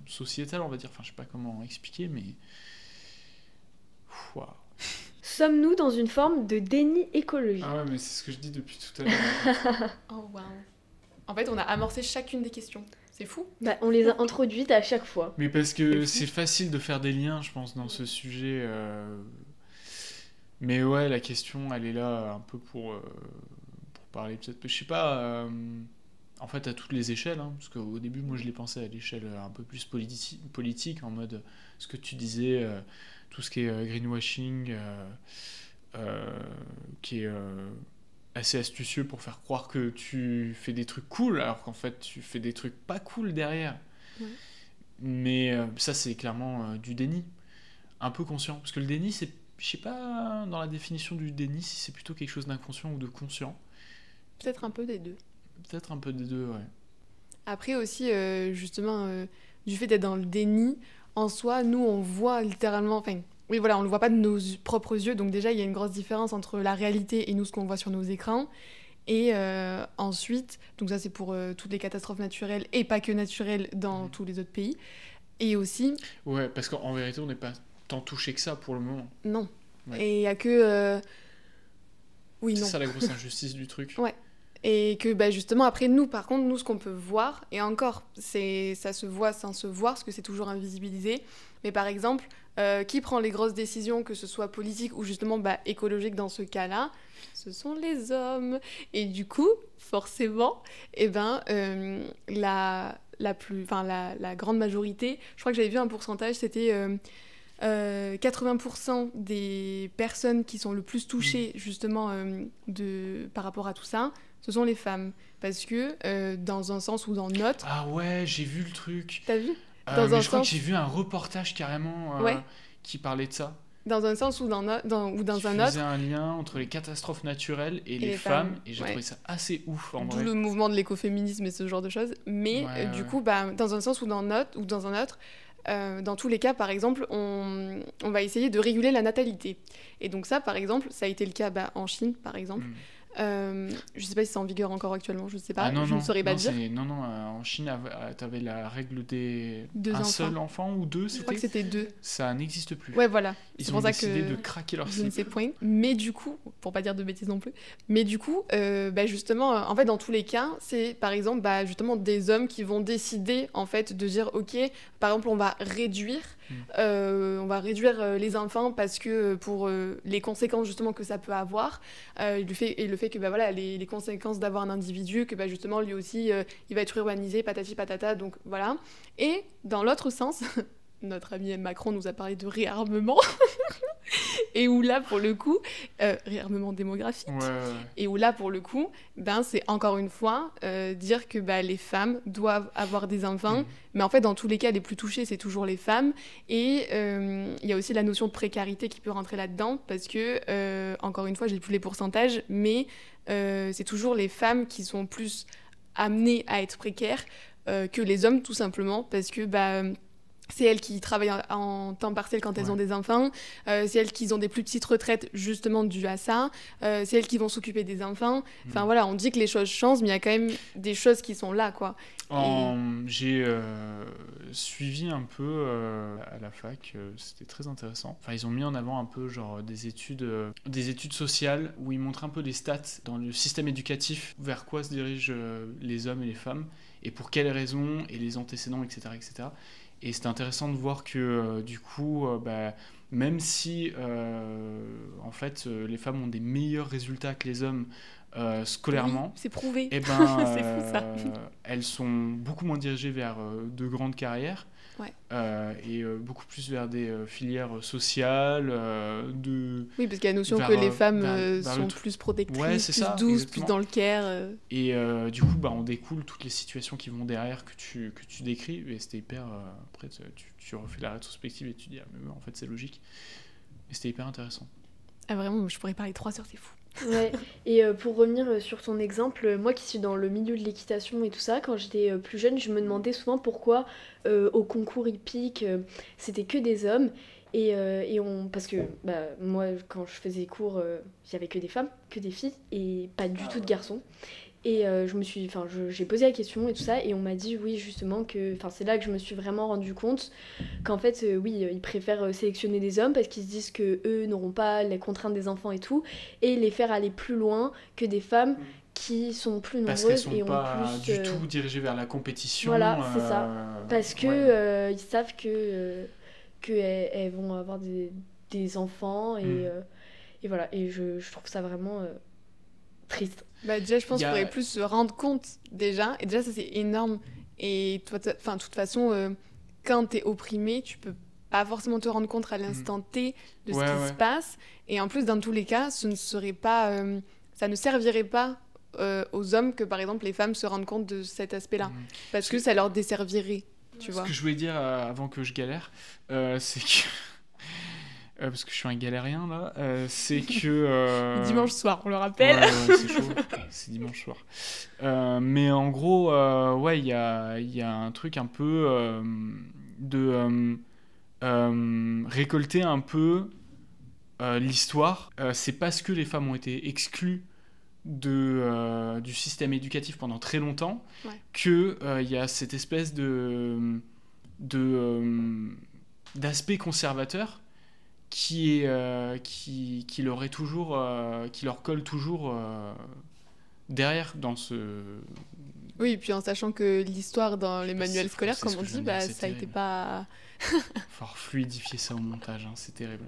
sociétale, on va dire. Enfin, je sais pas comment expliquer, mais... Waouh.
Sommes-nous dans une forme de déni écologique?
Ah ouais, mais c'est ce que je dis depuis tout à l'heure.
Oh, waouh. En fait, on a amorcé chacune des questions. C'est fou.
Bah, on les a introduites à chaque fois.
Mais parce que c'est facile de faire des liens, je pense, dans ce sujet. Mais ouais, la question, elle est là un peu pour parler peut-être... Je sais pas... En fait, à toutes les échelles, hein, parce qu'au début, moi, je l'ai pensé à l'échelle un peu plus politique, en mode ce que tu disais, tout ce qui est greenwashing, qui est assez astucieux pour faire croire que tu fais des trucs cool, alors qu'en fait, tu fais des trucs pas cool derrière.
Ouais.
Mais ça, c'est clairement du déni, un peu conscient. Parce que le déni, c'est... Je sais pas, dans la définition du déni, si c'est plutôt quelque chose d'inconscient ou de conscient.
Peut-être un peu des deux.
Peut-être un peu des deux, ouais.
Après aussi, justement, du fait d'être dans le déni, en soi, nous, on voit littéralement... Enfin, oui, voilà, on le voit pas de nos propres yeux. Donc déjà, il y a une grosse différence entre la réalité et nous, ce qu'on voit sur nos écrans. Et ensuite, donc ça, c'est pour toutes les catastrophes naturelles et pas que naturelles dans tous les autres pays. Et aussi...
Ouais, parce qu'en vérité, on n'est pas tant touché que ça pour le moment.
Non.
Ouais.
Et il y a que... Oui,
C'est
non.
ça la grosse injustice du truc.
Ouais. Et que bah, justement, après, nous, par contre, nous, ce qu'on peut voir, et encore, ça se voit sans se voir, parce que c'est toujours invisibilisé, mais par exemple, qui prend les grosses décisions, que ce soit politique ou justement bah, écologique dans ce cas-là, ce sont les hommes. Et du coup, forcément, eh ben, la grande majorité, je crois que j'avais vu un pourcentage, c'était 80% des personnes qui sont le plus touchées justement par rapport à tout ça, ce sont les femmes. Parce que dans un sens ou dans l'autre...
Ah ouais, j'ai vu le truc.
T'as vu
mais je crois que j'ai vu un reportage carrément qui parlait de ça.
Dans un sens ou dans un autre.
Il faisait un lien entre les catastrophes naturelles et les femmes. Et j'ai trouvé ça assez ouf en vrai.
D'où le mouvement de l'écoféminisme et ce genre de choses. Mais du coup, bah, dans un sens ou dans un autre, dans tous les cas, par exemple, on va essayer de réguler la natalité. Et donc ça, par exemple, ça a été le cas en Chine, par exemple. Je sais pas si c'est en vigueur encore actuellement, je sais pas, je ne saurais pas dire.
En Chine, t'avais la règle des
un
seul enfant ou deux,
je crois que c'était 2.
Ça n'existe plus.
Ouais, voilà.
Ils ont décidé de craquer leur slip.
Je ne sais point. Mais du coup, pour pas dire de bêtises non plus, mais du coup, justement, en fait, dans tous les cas, c'est par exemple, justement, des hommes qui vont décider, en fait, de dire, ok, par exemple, on va réduire les enfants parce que pour les conséquences justement que ça peut avoir, le fait que les conséquences d'avoir un individu, que justement lui aussi il va être urbanisé, patati patata, donc voilà. Et dans l'autre sens, notre ami Macron nous a parlé de réarmement. Et où là, pour le coup, réarmement démographique, et où là, pour le coup, c'est encore une fois dire que les femmes doivent avoir des enfants, mais en fait, dans tous les cas, les plus touchées, c'est toujours les femmes. Et il y a aussi la notion de précarité qui peut rentrer là-dedans, parce que, encore une fois, j'ai plus les pourcentages, mais c'est toujours les femmes qui sont plus amenées à être précaires que les hommes, tout simplement, parce que... c'est elles qui travaillent en temps partiel quand elles ont des enfants. C'est elles qui ont des plus petites retraites justement dues à ça. C'est elles qui vont s'occuper des enfants. Enfin voilà, on dit que les choses changent, mais il y a quand même des choses qui sont là, quoi.
J'ai suivi un peu à la fac, c'était très intéressant. Enfin, ils ont mis en avant un peu genre des études sociales où ils montrent un peu les stats dans le système éducatif, vers quoi se dirigent les hommes et les femmes et pour quelles raisons et les antécédents, etc., etc. Et c'était intéressant de voir que du coup, même si en fait les femmes ont des meilleurs résultats que les hommes scolairement,
oui, c'est prouvé.
Et
c'est fou ça.
Elles sont beaucoup moins dirigées vers de grandes carrières et beaucoup plus vers des filières sociales.
Oui, parce qu'il y a la notion que les femmes sont plus protectrices, plus
ça,
douces,
exactement.
plus dans le care.
Et du coup, on découle toutes les situations qui vont derrière que tu décris. Et c'était hyper... après, tu refais la rétrospective et tu dis, mais en fait, c'est logique. Et c'était hyper intéressant.
Ah vraiment, je pourrais parler 3 heures, c'est fou.
Ouais, et pour revenir sur ton exemple, moi qui suis dans le milieu de l'équitation et tout ça, quand j'étais plus jeune, je me demandais souvent pourquoi au concours hippique, c'était que des hommes. Parce que moi, quand je faisais cours, il n'y avait que des femmes, que des filles, et pas du tout de garçons. Et j'ai posé la question et tout ça, et on m'a dit oui, justement, c'est là que je me suis vraiment rendu compte qu'en fait, ils préfèrent sélectionner des hommes parce qu'ils se disent qu'eux n'auront pas les contraintes des enfants et tout, et les faire aller plus loin que des femmes qui sont plus nombreuses
parce qu'elles
et
sont
ont
pas
plus...
du tout dirigées vers la compétition.
Voilà, c'est ça. Parce que ils savent qu'elles vont avoir des enfants, et voilà. Et je trouve ça vraiment triste.
Déjà, je pense qu'il faudrait plus se rendre compte, déjà. Et déjà, ça, c'est énorme. Et de toute façon, quand t'es opprimé, tu peux pas forcément te rendre compte à l'instant T de ce qui se passe. Et en plus, dans tous les cas, ça ne servirait pas aux hommes que, par exemple, les femmes se rendent compte de cet aspect-là. Parce que ça leur desservirait, tu vois.
Ce que je voulais dire avant que je galère, c'est que... parce que je suis un galérien là, c'est que...
Dimanche soir, on le rappelle.
Ouais, c'est chaud, c'est dimanche soir. Mais en gros, il y a un truc un peu de récolter un peu l'histoire. C'est parce que les femmes ont été exclues du système éducatif pendant très longtemps qu'il y a cette espèce d'aspect conservateur qui leur colle toujours derrière, dans ce...
Oui, puis en sachant que l'histoire dans les manuels scolaires,
c'est
comme
ce
on
que je
dit,
viens de dire, c'est
ça a été
terrible.
pas...
Faut fluidifier ça au montage, hein, c'est terrible.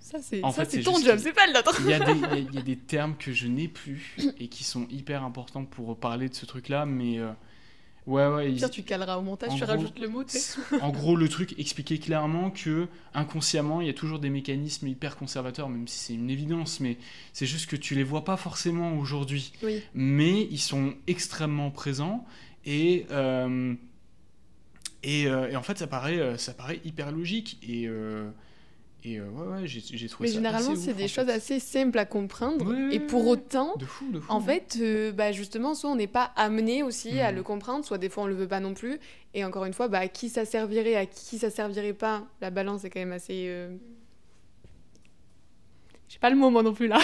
Ça, c'est
En fait, c'est
ton
juste
job,
que-
c'est pas le nôtre.
Il y a des termes que je n'ai plus et qui sont hyper importants pour parler de ce truc-là, mais ouais,
Pire, tu caleras au montage,
en
tu
gros,
rajoutes le mot, tu sais.
en gros, le truc expliquait clairement que inconsciemment, il y a toujours des mécanismes hyper conservateurs, même si c'est une évidence, mais c'est juste que tu les vois pas forcément aujourd'hui,
Oui.
mais ils sont extrêmement présents et en fait, ça paraît hyper logique ouais, j'ai trouvé
Mais
ça
généralement,
assez
c'est
ouf,
des
en
choses
fait.
assez simples à comprendre.
Ouais,
Et pour autant,
de fou,
en fait, justement, soit on n'est pas amené aussi à
Mhm.
le comprendre, soit des fois on le veut pas non plus. Et encore une fois, à qui ça servirait, à qui ça servirait pas, la balance est quand même assez... J'ai pas le mot moi non plus là.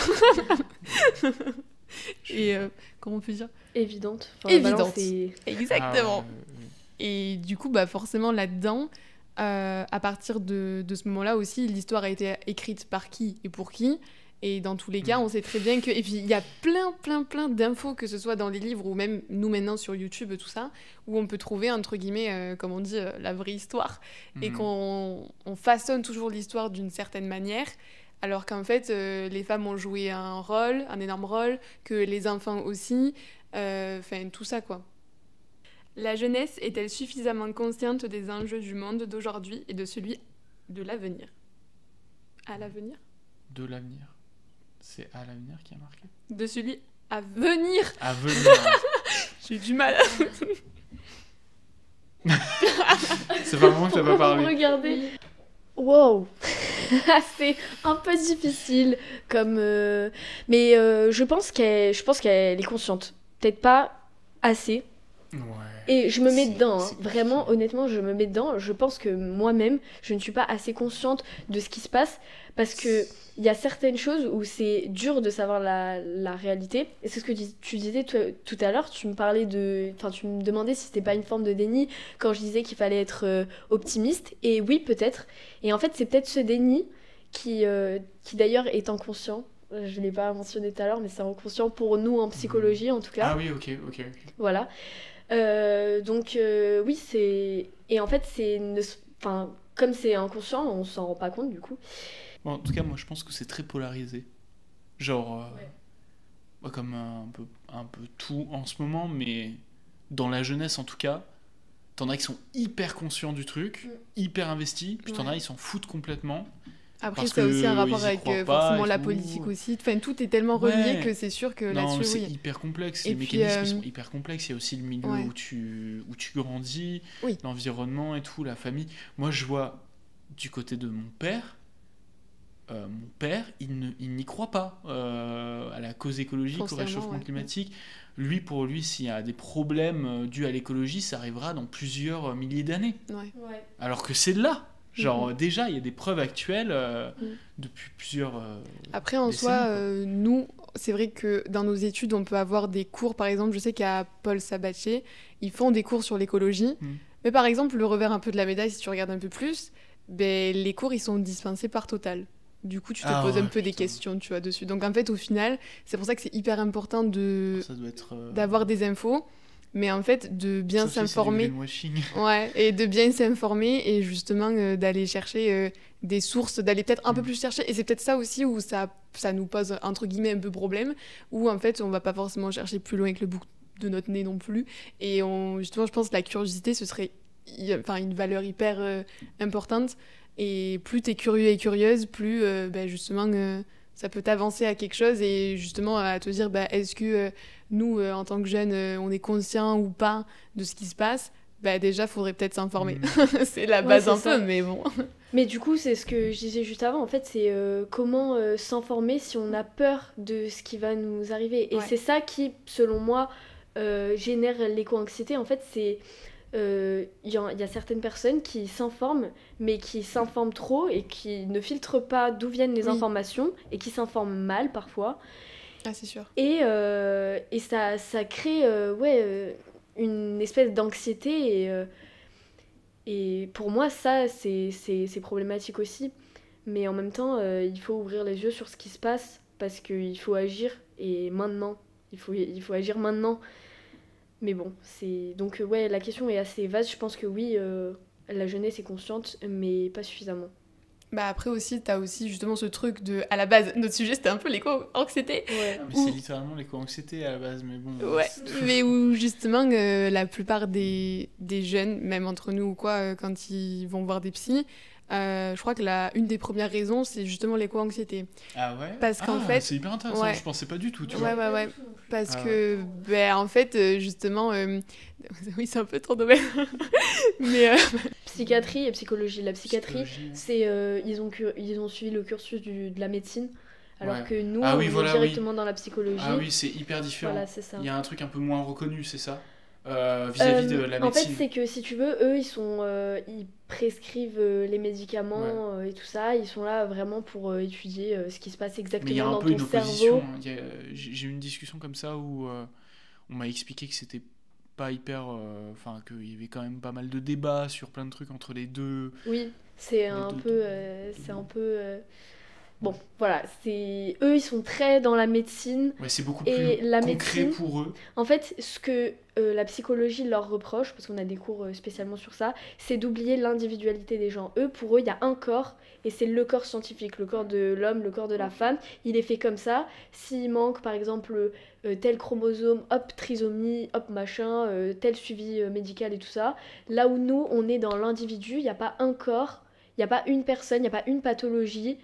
Et comment on peut dire
Évidente.
Évidente.
La balance est-
Exactement.
Ah, ouais.
Et du coup, forcément là-dedans, à partir de ce moment-là aussi, l'histoire a été écrite par qui et pour qui. Et dans tous les cas, on sait très bien que... Et puis, il y a plein d'infos, que ce soit dans les livres ou même nous maintenant sur YouTube, tout ça, où on peut trouver, entre guillemets, comme on dit, la vraie histoire. Et
Mhm.
qu'on façonne toujours l'histoire d'une certaine manière, alors qu'en fait, les femmes ont joué un énorme rôle, que les enfants aussi, enfin, tout ça, quoi. La jeunesse est-elle suffisamment consciente des enjeux du monde d'aujourd'hui et de celui de l'avenir ? À l'avenir ?
De l'avenir. C'est à l'avenir qui a marqué.
De celui à venir.
À venir.
J'ai du mal.
C'est pas moi que t'as pas parlé.
Regardez. Wow. C'est un peu difficile comme mais je pense qu'elle est consciente. Peut-être pas assez.
Ouais.
Et je me mets
C'est-
dedans, hein.
c'est
Vraiment,
compliqué.
honnêtement, je me mets dedans. Je pense que moi-même, je ne suis pas assez consciente de ce qui se passe parce que il y a certaines choses où c'est dur de savoir la réalité. Et c'est ce que tu disais tout à l'heure. Tu me parlais enfin, tu me demandais si c'était pas une forme de déni quand je disais qu'il fallait être optimiste. Et oui, peut-être. Et en fait, c'est peut-être ce déni qui d'ailleurs est inconscient. Je l'ai pas mentionné tout à l'heure, mais c'est inconscient pour nous en psychologie, en tout cas.
Ah oui, ok.
Voilà. Donc oui, c'est... Et en fait, enfin, comme c'est inconscient, on s'en rend pas compte du coup.
Bon, en tout cas, moi je pense que c'est très polarisé. Genre, comme un peu tout en ce moment, mais dans la jeunesse en tout cas, t'en as qui sont hyper conscients du truc, hyper investis, puis t'en as
Ouais.
ils s'en foutent complètement.
Après,
Parce
ça a aussi
que
un rapport
ils y
avec
croient pas
forcément
et
la
tout.
politique aussi. Enfin, tout est tellement relié
Ouais.
que c'est sûr que
Non,
là-dessus,
c'est
oui.
hyper complexe.
Et
Les
puis,
mécanismes ils sont hyper complexes. Il y a aussi le milieu
Ouais.
où tu grandis,
Oui.
l'environnement et tout, la famille. Moi, je vois du côté de mon père, il n'y croit pas à la cause écologique, au
Foncièrement,
réchauffement
ouais.
climatique. Pour lui, s'il y a des problèmes dus à l'écologie, ça arrivera dans plusieurs milliers d'années.
Ouais.
Alors que c'est là. Genre, déjà, il y a des preuves actuelles depuis plusieurs
Après, en
décennies,
soi,
quoi.
nous, c'est vrai que dans nos études, on peut avoir des cours. Par exemple, je sais qu'à Paul Sabatier, ils font des cours sur l'écologie. Mais par exemple, le revers un peu de la médaille, si tu regardes un peu plus, les cours, ils sont dispensés par Total. Du coup, tu te poses un peu des questions, tu vois, dessus. Donc, en fait, au final, c'est pour ça que c'est hyper important
Ça doit être...
d'avoir des infos, mais en fait, de bien
sauf si c'est du
s'informer.
greenwashing.
Ouais, et de bien s'informer et justement d'aller chercher des sources, d'aller peut-être un peu plus chercher. Et c'est peut-être ça aussi où ça nous pose, entre guillemets, un peu problème, où en fait, on va pas forcément chercher plus loin que le bout de notre nez non plus. Et justement, je pense que la curiosité, ce serait une valeur hyper importante. Et plus t'es curieux et curieuse, plus justement ça peut t'avancer à quelque chose et justement à te dire est-ce que nous, en tant que jeunes, on est conscients ou pas de ce qui se passe. Déjà, faudrait peut-être s'informer. C'est la base
c'est
un
ça.
peu, mais bon.
Mais du coup, c'est ce que je disais juste avant. En fait, c'est comment s'informer si on a peur de ce qui va nous arriver. Et
Ouais.
c'est ça qui, selon moi, génère l'éco-anxiété. En fait, c'est... Il y a certaines personnes qui s'informent, mais qui s'informent trop et qui ne filtrent pas d'où viennent les
Oui.
informations et qui s'informent mal parfois.
Ah, c'est sûr.
Et ça crée une espèce d'anxiété. Et pour moi, ça, c'est problématique aussi. Mais en même temps, il faut ouvrir les yeux sur ce qui se passe parce qu'il faut agir. Et maintenant, il faut agir maintenant. Mais bon, donc ouais, la question est assez vaste. Je pense que oui, la jeunesse est consciente, mais pas suffisamment.
Bah après aussi, t'as aussi justement ce truc de... À la base, notre sujet, c'était un peu l'éco-anxiété.
Ouais.
Mais c'est littéralement l'éco-anxiété à la base, mais bon...
Ouais, mais où justement, la plupart des jeunes, même entre nous ou quoi, quand ils vont voir des psys, je crois que une des premières raisons, c'est justement l'éco-anxiété.
Ah ouais?
Parce qu'en fait...
c'est hyper intéressant,
ouais.
je pensais pas du tout, tu
Ouais,
vois.
ouais. Parce
Ah
que, en fait, justement... oui, c'est un peu trop dommage. Mais...
Psychiatrie et psychologie. La psychiatrie, c'est ils ont suivi le cursus de la médecine, alors que nous, on est directement dans la psychologie.
Ah oui, c'est hyper différent.
Voilà, c'est ça.
Il y a un truc un peu moins reconnu, c'est ça? Vis-à-vis de la médecine.
En fait, c'est que si tu veux, eux, ils prescrivent les médicaments et tout ça. Ils sont là vraiment pour étudier ce qui se passe exactement dans ton cerveau.
J'ai eu une discussion comme ça où on m'a expliqué que c'était pas hyper... Enfin, qu'il y avait quand même pas mal de débats sur plein de trucs entre les deux.
Oui, c'est un peu... Bon, voilà, eux, ils sont très dans la médecine.
Ouais, c'est beaucoup
et
plus
la
concret
médecine,
pour eux.
En fait, ce que la psychologie leur reproche, parce qu'on a des cours spécialement sur ça, c'est d'oublier l'individualité des gens. Pour eux, il y a un corps, et c'est le corps scientifique, le corps de l'homme, le corps de la femme. Il est fait comme ça. S'il manque, par exemple, tel chromosome, hop, trisomie, hop, machin, tel suivi médical et tout ça. Là où nous, on est dans l'individu, il n'y a pas un corps, il n'y a pas une personne, il n'y a pas une pathologie.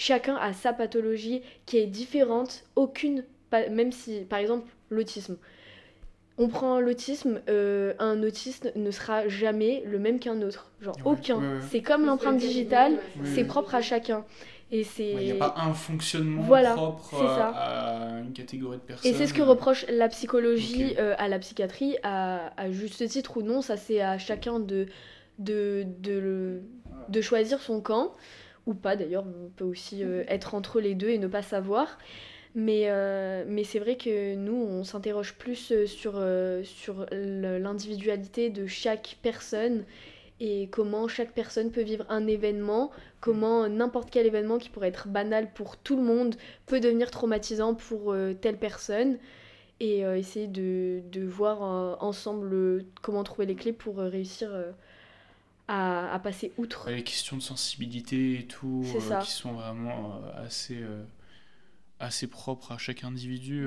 Chacun a sa pathologie qui est différente, même si, par exemple, l'autisme. On prend l'autisme, un autiste ne sera jamais le même qu'un autre. Genre aucun. Ouais. C'est comme l'empreinte digitale, c'est propre à chacun. Et c'est...
Il n'y a pas un fonctionnement propre à une catégorie de personnes.
Et c'est ce que reproche la psychologie à la psychiatrie, à juste titre ou non, ça c'est à chacun de choisir son camp. Ou pas d'ailleurs, on peut aussi être entre les deux et ne pas savoir. Mais c'est vrai que nous, on s'interroge plus sur l'individualité de chaque personne et comment chaque personne peut vivre un événement, comment n'importe quel événement qui pourrait être banal pour tout le monde peut devenir traumatisant pour telle personne. Et essayer de voir ensemble comment trouver les clés pour réussir... à passer outre.
Les questions de sensibilité et tout, qui sont vraiment assez propres à chaque individu.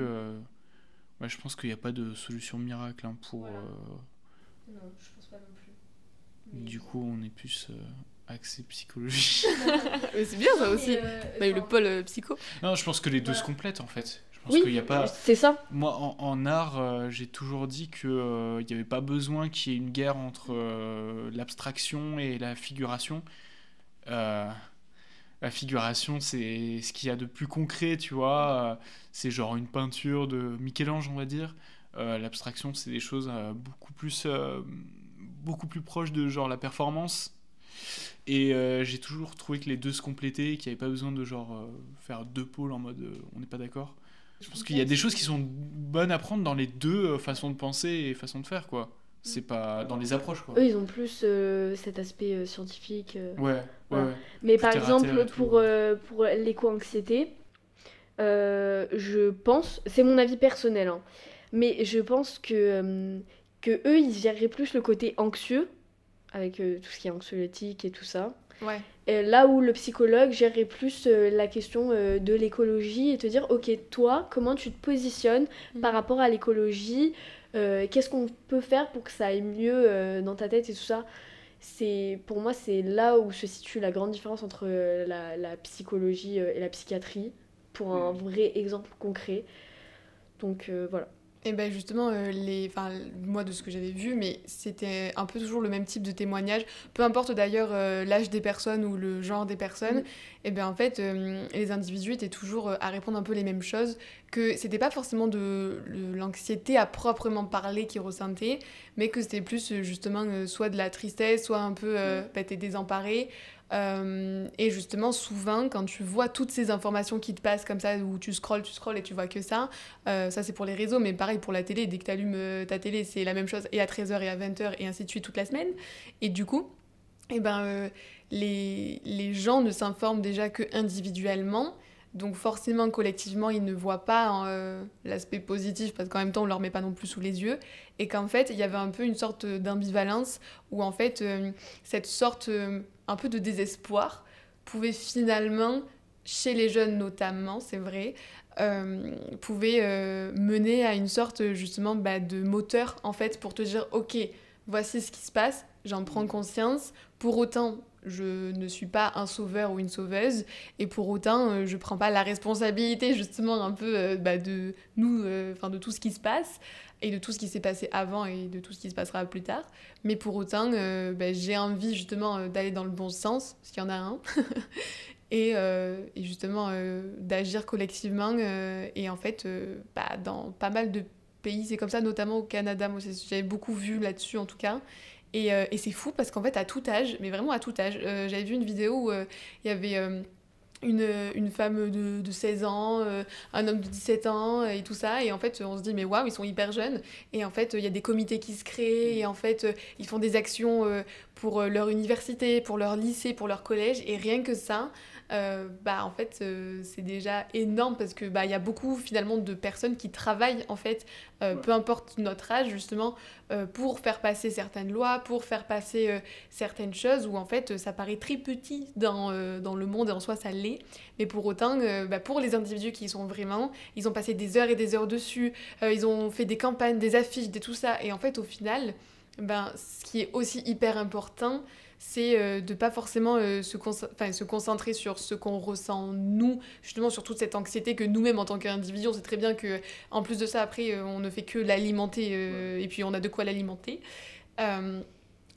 Je pense qu'il n'y a pas de solution miracle pour...
Voilà. Non, je pense pas non plus. Mais...
Du coup, on est plus axé psychologie.
Mais c'est bien ça aussi. On a eu le pôle psycho.
Non, je pense que les deux se complètent en fait. Je pense qu'il y a pas...
c'est ça.
Moi, en art, j'ai toujours dit qu'il n'y avait pas besoin qu'il y ait une guerre entre l'abstraction et la figuration. La figuration, c'est ce qu'il y a de plus concret, tu vois. C'est genre une peinture de Michel-Ange, on va dire. L'abstraction, c'est des choses beaucoup plus proches de genre la performance. Et j'ai toujours trouvé que les deux se complétaient, qu'il n'y avait pas besoin de genre faire deux pôles en mode on n'est pas d'accord. Je pense qu'il y a des choses qui sont bonnes à prendre dans les deux façons de penser et façons de faire, quoi. C'est pas dans les approches, quoi.
Eux, ils ont plus cet aspect scientifique.
Ouais.
Mais par exemple, pour l'éco-anxiété, je pense, c'est mon avis personnel, hein, mais je pense que eux, ils géreraient plus le côté anxieux, avec tout ce qui est anxiolytique et tout ça.
Ouais.
Et là où le psychologue gérerait plus la question de l'écologie et te dire, ok, toi, comment tu te positionnes par rapport à l'écologie, qu'est-ce qu'on peut faire pour que ça aille mieux dans ta tête et tout ça. Pour moi, c'est là où se situe la grande différence entre la psychologie et la psychiatrie, pour un vrai exemple concret. Donc voilà.
Et ben justement, moi de ce que j'avais vu, mais c'était un peu toujours le même type de témoignage, peu importe d'ailleurs l'âge des personnes ou le genre des personnes, et ben en fait les individus étaient toujours à répondre un peu les mêmes choses, que c'était pas forcément de l'anxiété à proprement parler qu'ils ressentaient, mais que c'était plus justement soit de la tristesse, soit un peu t'es désemparé. Et justement, souvent, quand tu vois toutes ces informations qui te passent comme ça, où tu scrolles et tu vois que ça c'est pour les réseaux, mais pareil pour la télé, dès que tu allumes ta télé, c'est la même chose, et à 13h et à 20h, et ainsi de suite toute la semaine. Et du coup, les gens ne s'informent déjà que individuellement, Donc forcément, collectivement, ils ne voient pas l'aspect positif parce qu'en même temps, on leur met pas non plus sous les yeux. Et qu'en fait, il y avait un peu une sorte d'ambivalence où en fait, cette sorte un peu de désespoir pouvait finalement, chez les jeunes notamment, c'est vrai, pouvait mener à une sorte justement de moteur en fait pour te dire ok, voici ce qui se passe, j'en prends conscience, pour autant je ne suis pas un sauveur ou une sauveuse et pour autant je prends pas la responsabilité justement un peu de nous, de tout ce qui se passe et de tout ce qui s'est passé avant et de tout ce qui se passera plus tard, mais pour autant j'ai envie justement d'aller dans le bon sens, parce qu'il y en a un et justement d'agir collectivement et en fait dans pas mal de pays c'est comme ça, notamment au Canada, moi j'avais beaucoup vu là-dessus en tout cas et c'est fou parce qu'en fait à tout âge, mais vraiment à tout âge, j'avais vu une vidéo où il y avait une femme de 16 ans, un homme de 17 ans et tout ça, et en fait on se dit mais waouh, ils sont hyper jeunes, et en fait il y a des comités qui se créent et en fait ils font des actions pour leur université, pour leur lycée, pour leur collège, et rien que ça en fait c'est déjà énorme parce que il y a beaucoup finalement de personnes qui travaillent en fait peu importe notre âge justement pour faire passer certaines lois, pour faire passer certaines choses où en fait ça paraît très petit dans le monde et en soi ça l'est, mais pour autant pour les individus qui y sont vraiment, ils ont passé des heures et des heures dessus, ils ont fait des campagnes, des affiches, tout ça, et en fait au final ce qui est aussi hyper important, c'est de pas forcément se concentrer sur ce qu'on ressent nous, justement sur toute cette anxiété que nous-mêmes en tant qu'individus, on sait très bien que en plus de ça après on ne fait que l'alimenter et puis on a de quoi l'alimenter.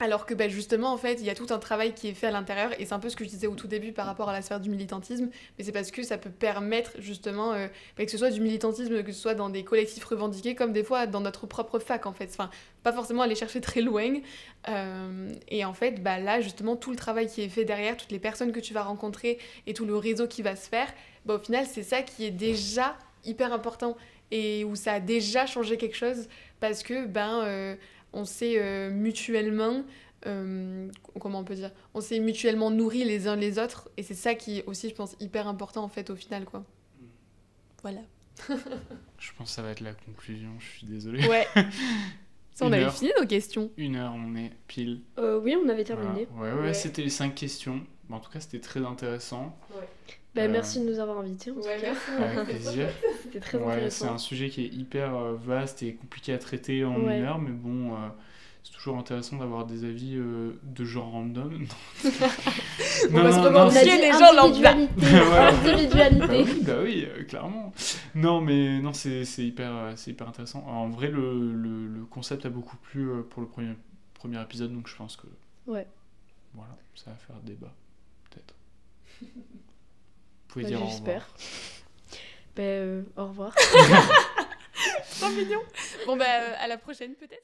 Alors que justement, en fait, il y a tout un travail qui est fait à l'intérieur, et c'est un peu ce que je disais au tout début par rapport à la sphère du militantisme, mais c'est parce que ça peut permettre justement que ce soit du militantisme, que ce soit dans des collectifs revendiqués, comme des fois dans notre propre fac, en fait. Enfin, pas forcément aller chercher très loin. Et en fait, là, justement, tout le travail qui est fait derrière, toutes les personnes que tu vas rencontrer et tout le réseau qui va se faire, au final, c'est ça qui est déjà hyper important et où ça a déjà changé quelque chose parce que, on s'est mutuellement, comment on peut dire, on s'est mutuellement nourris les uns les autres, et c'est ça qui est aussi, je pense, hyper important en fait au final, quoi. Voilà.
Je pense que ça va être la conclusion, je suis désolée.
Ouais. Ça, on avait fini nos questions.
1 heure, on est pile.
Oui, on avait terminé.
Voilà. Ouais, c'était les 5 questions. En tout cas, c'était très intéressant.
Ouais. Merci de nous avoir invités, en tout cas.
Avec plaisir.
C'était très intéressant.
C'est un sujet qui est hyper vaste et compliqué à traiter en 1 heure, mais bon, c'est toujours intéressant d'avoir des avis de gens random.
On va se revendiquer les gens lambda.
Individualité.
Bah oui, clairement. Non, mais non, c'est hyper intéressant. En vrai, le concept a beaucoup plu pour le premier épisode, donc je pense que voilà, ça va faire débat, peut-être. Vous pouvez dire
j'espère. Au revoir.
Trop mignon. Bon, à la prochaine, peut-être.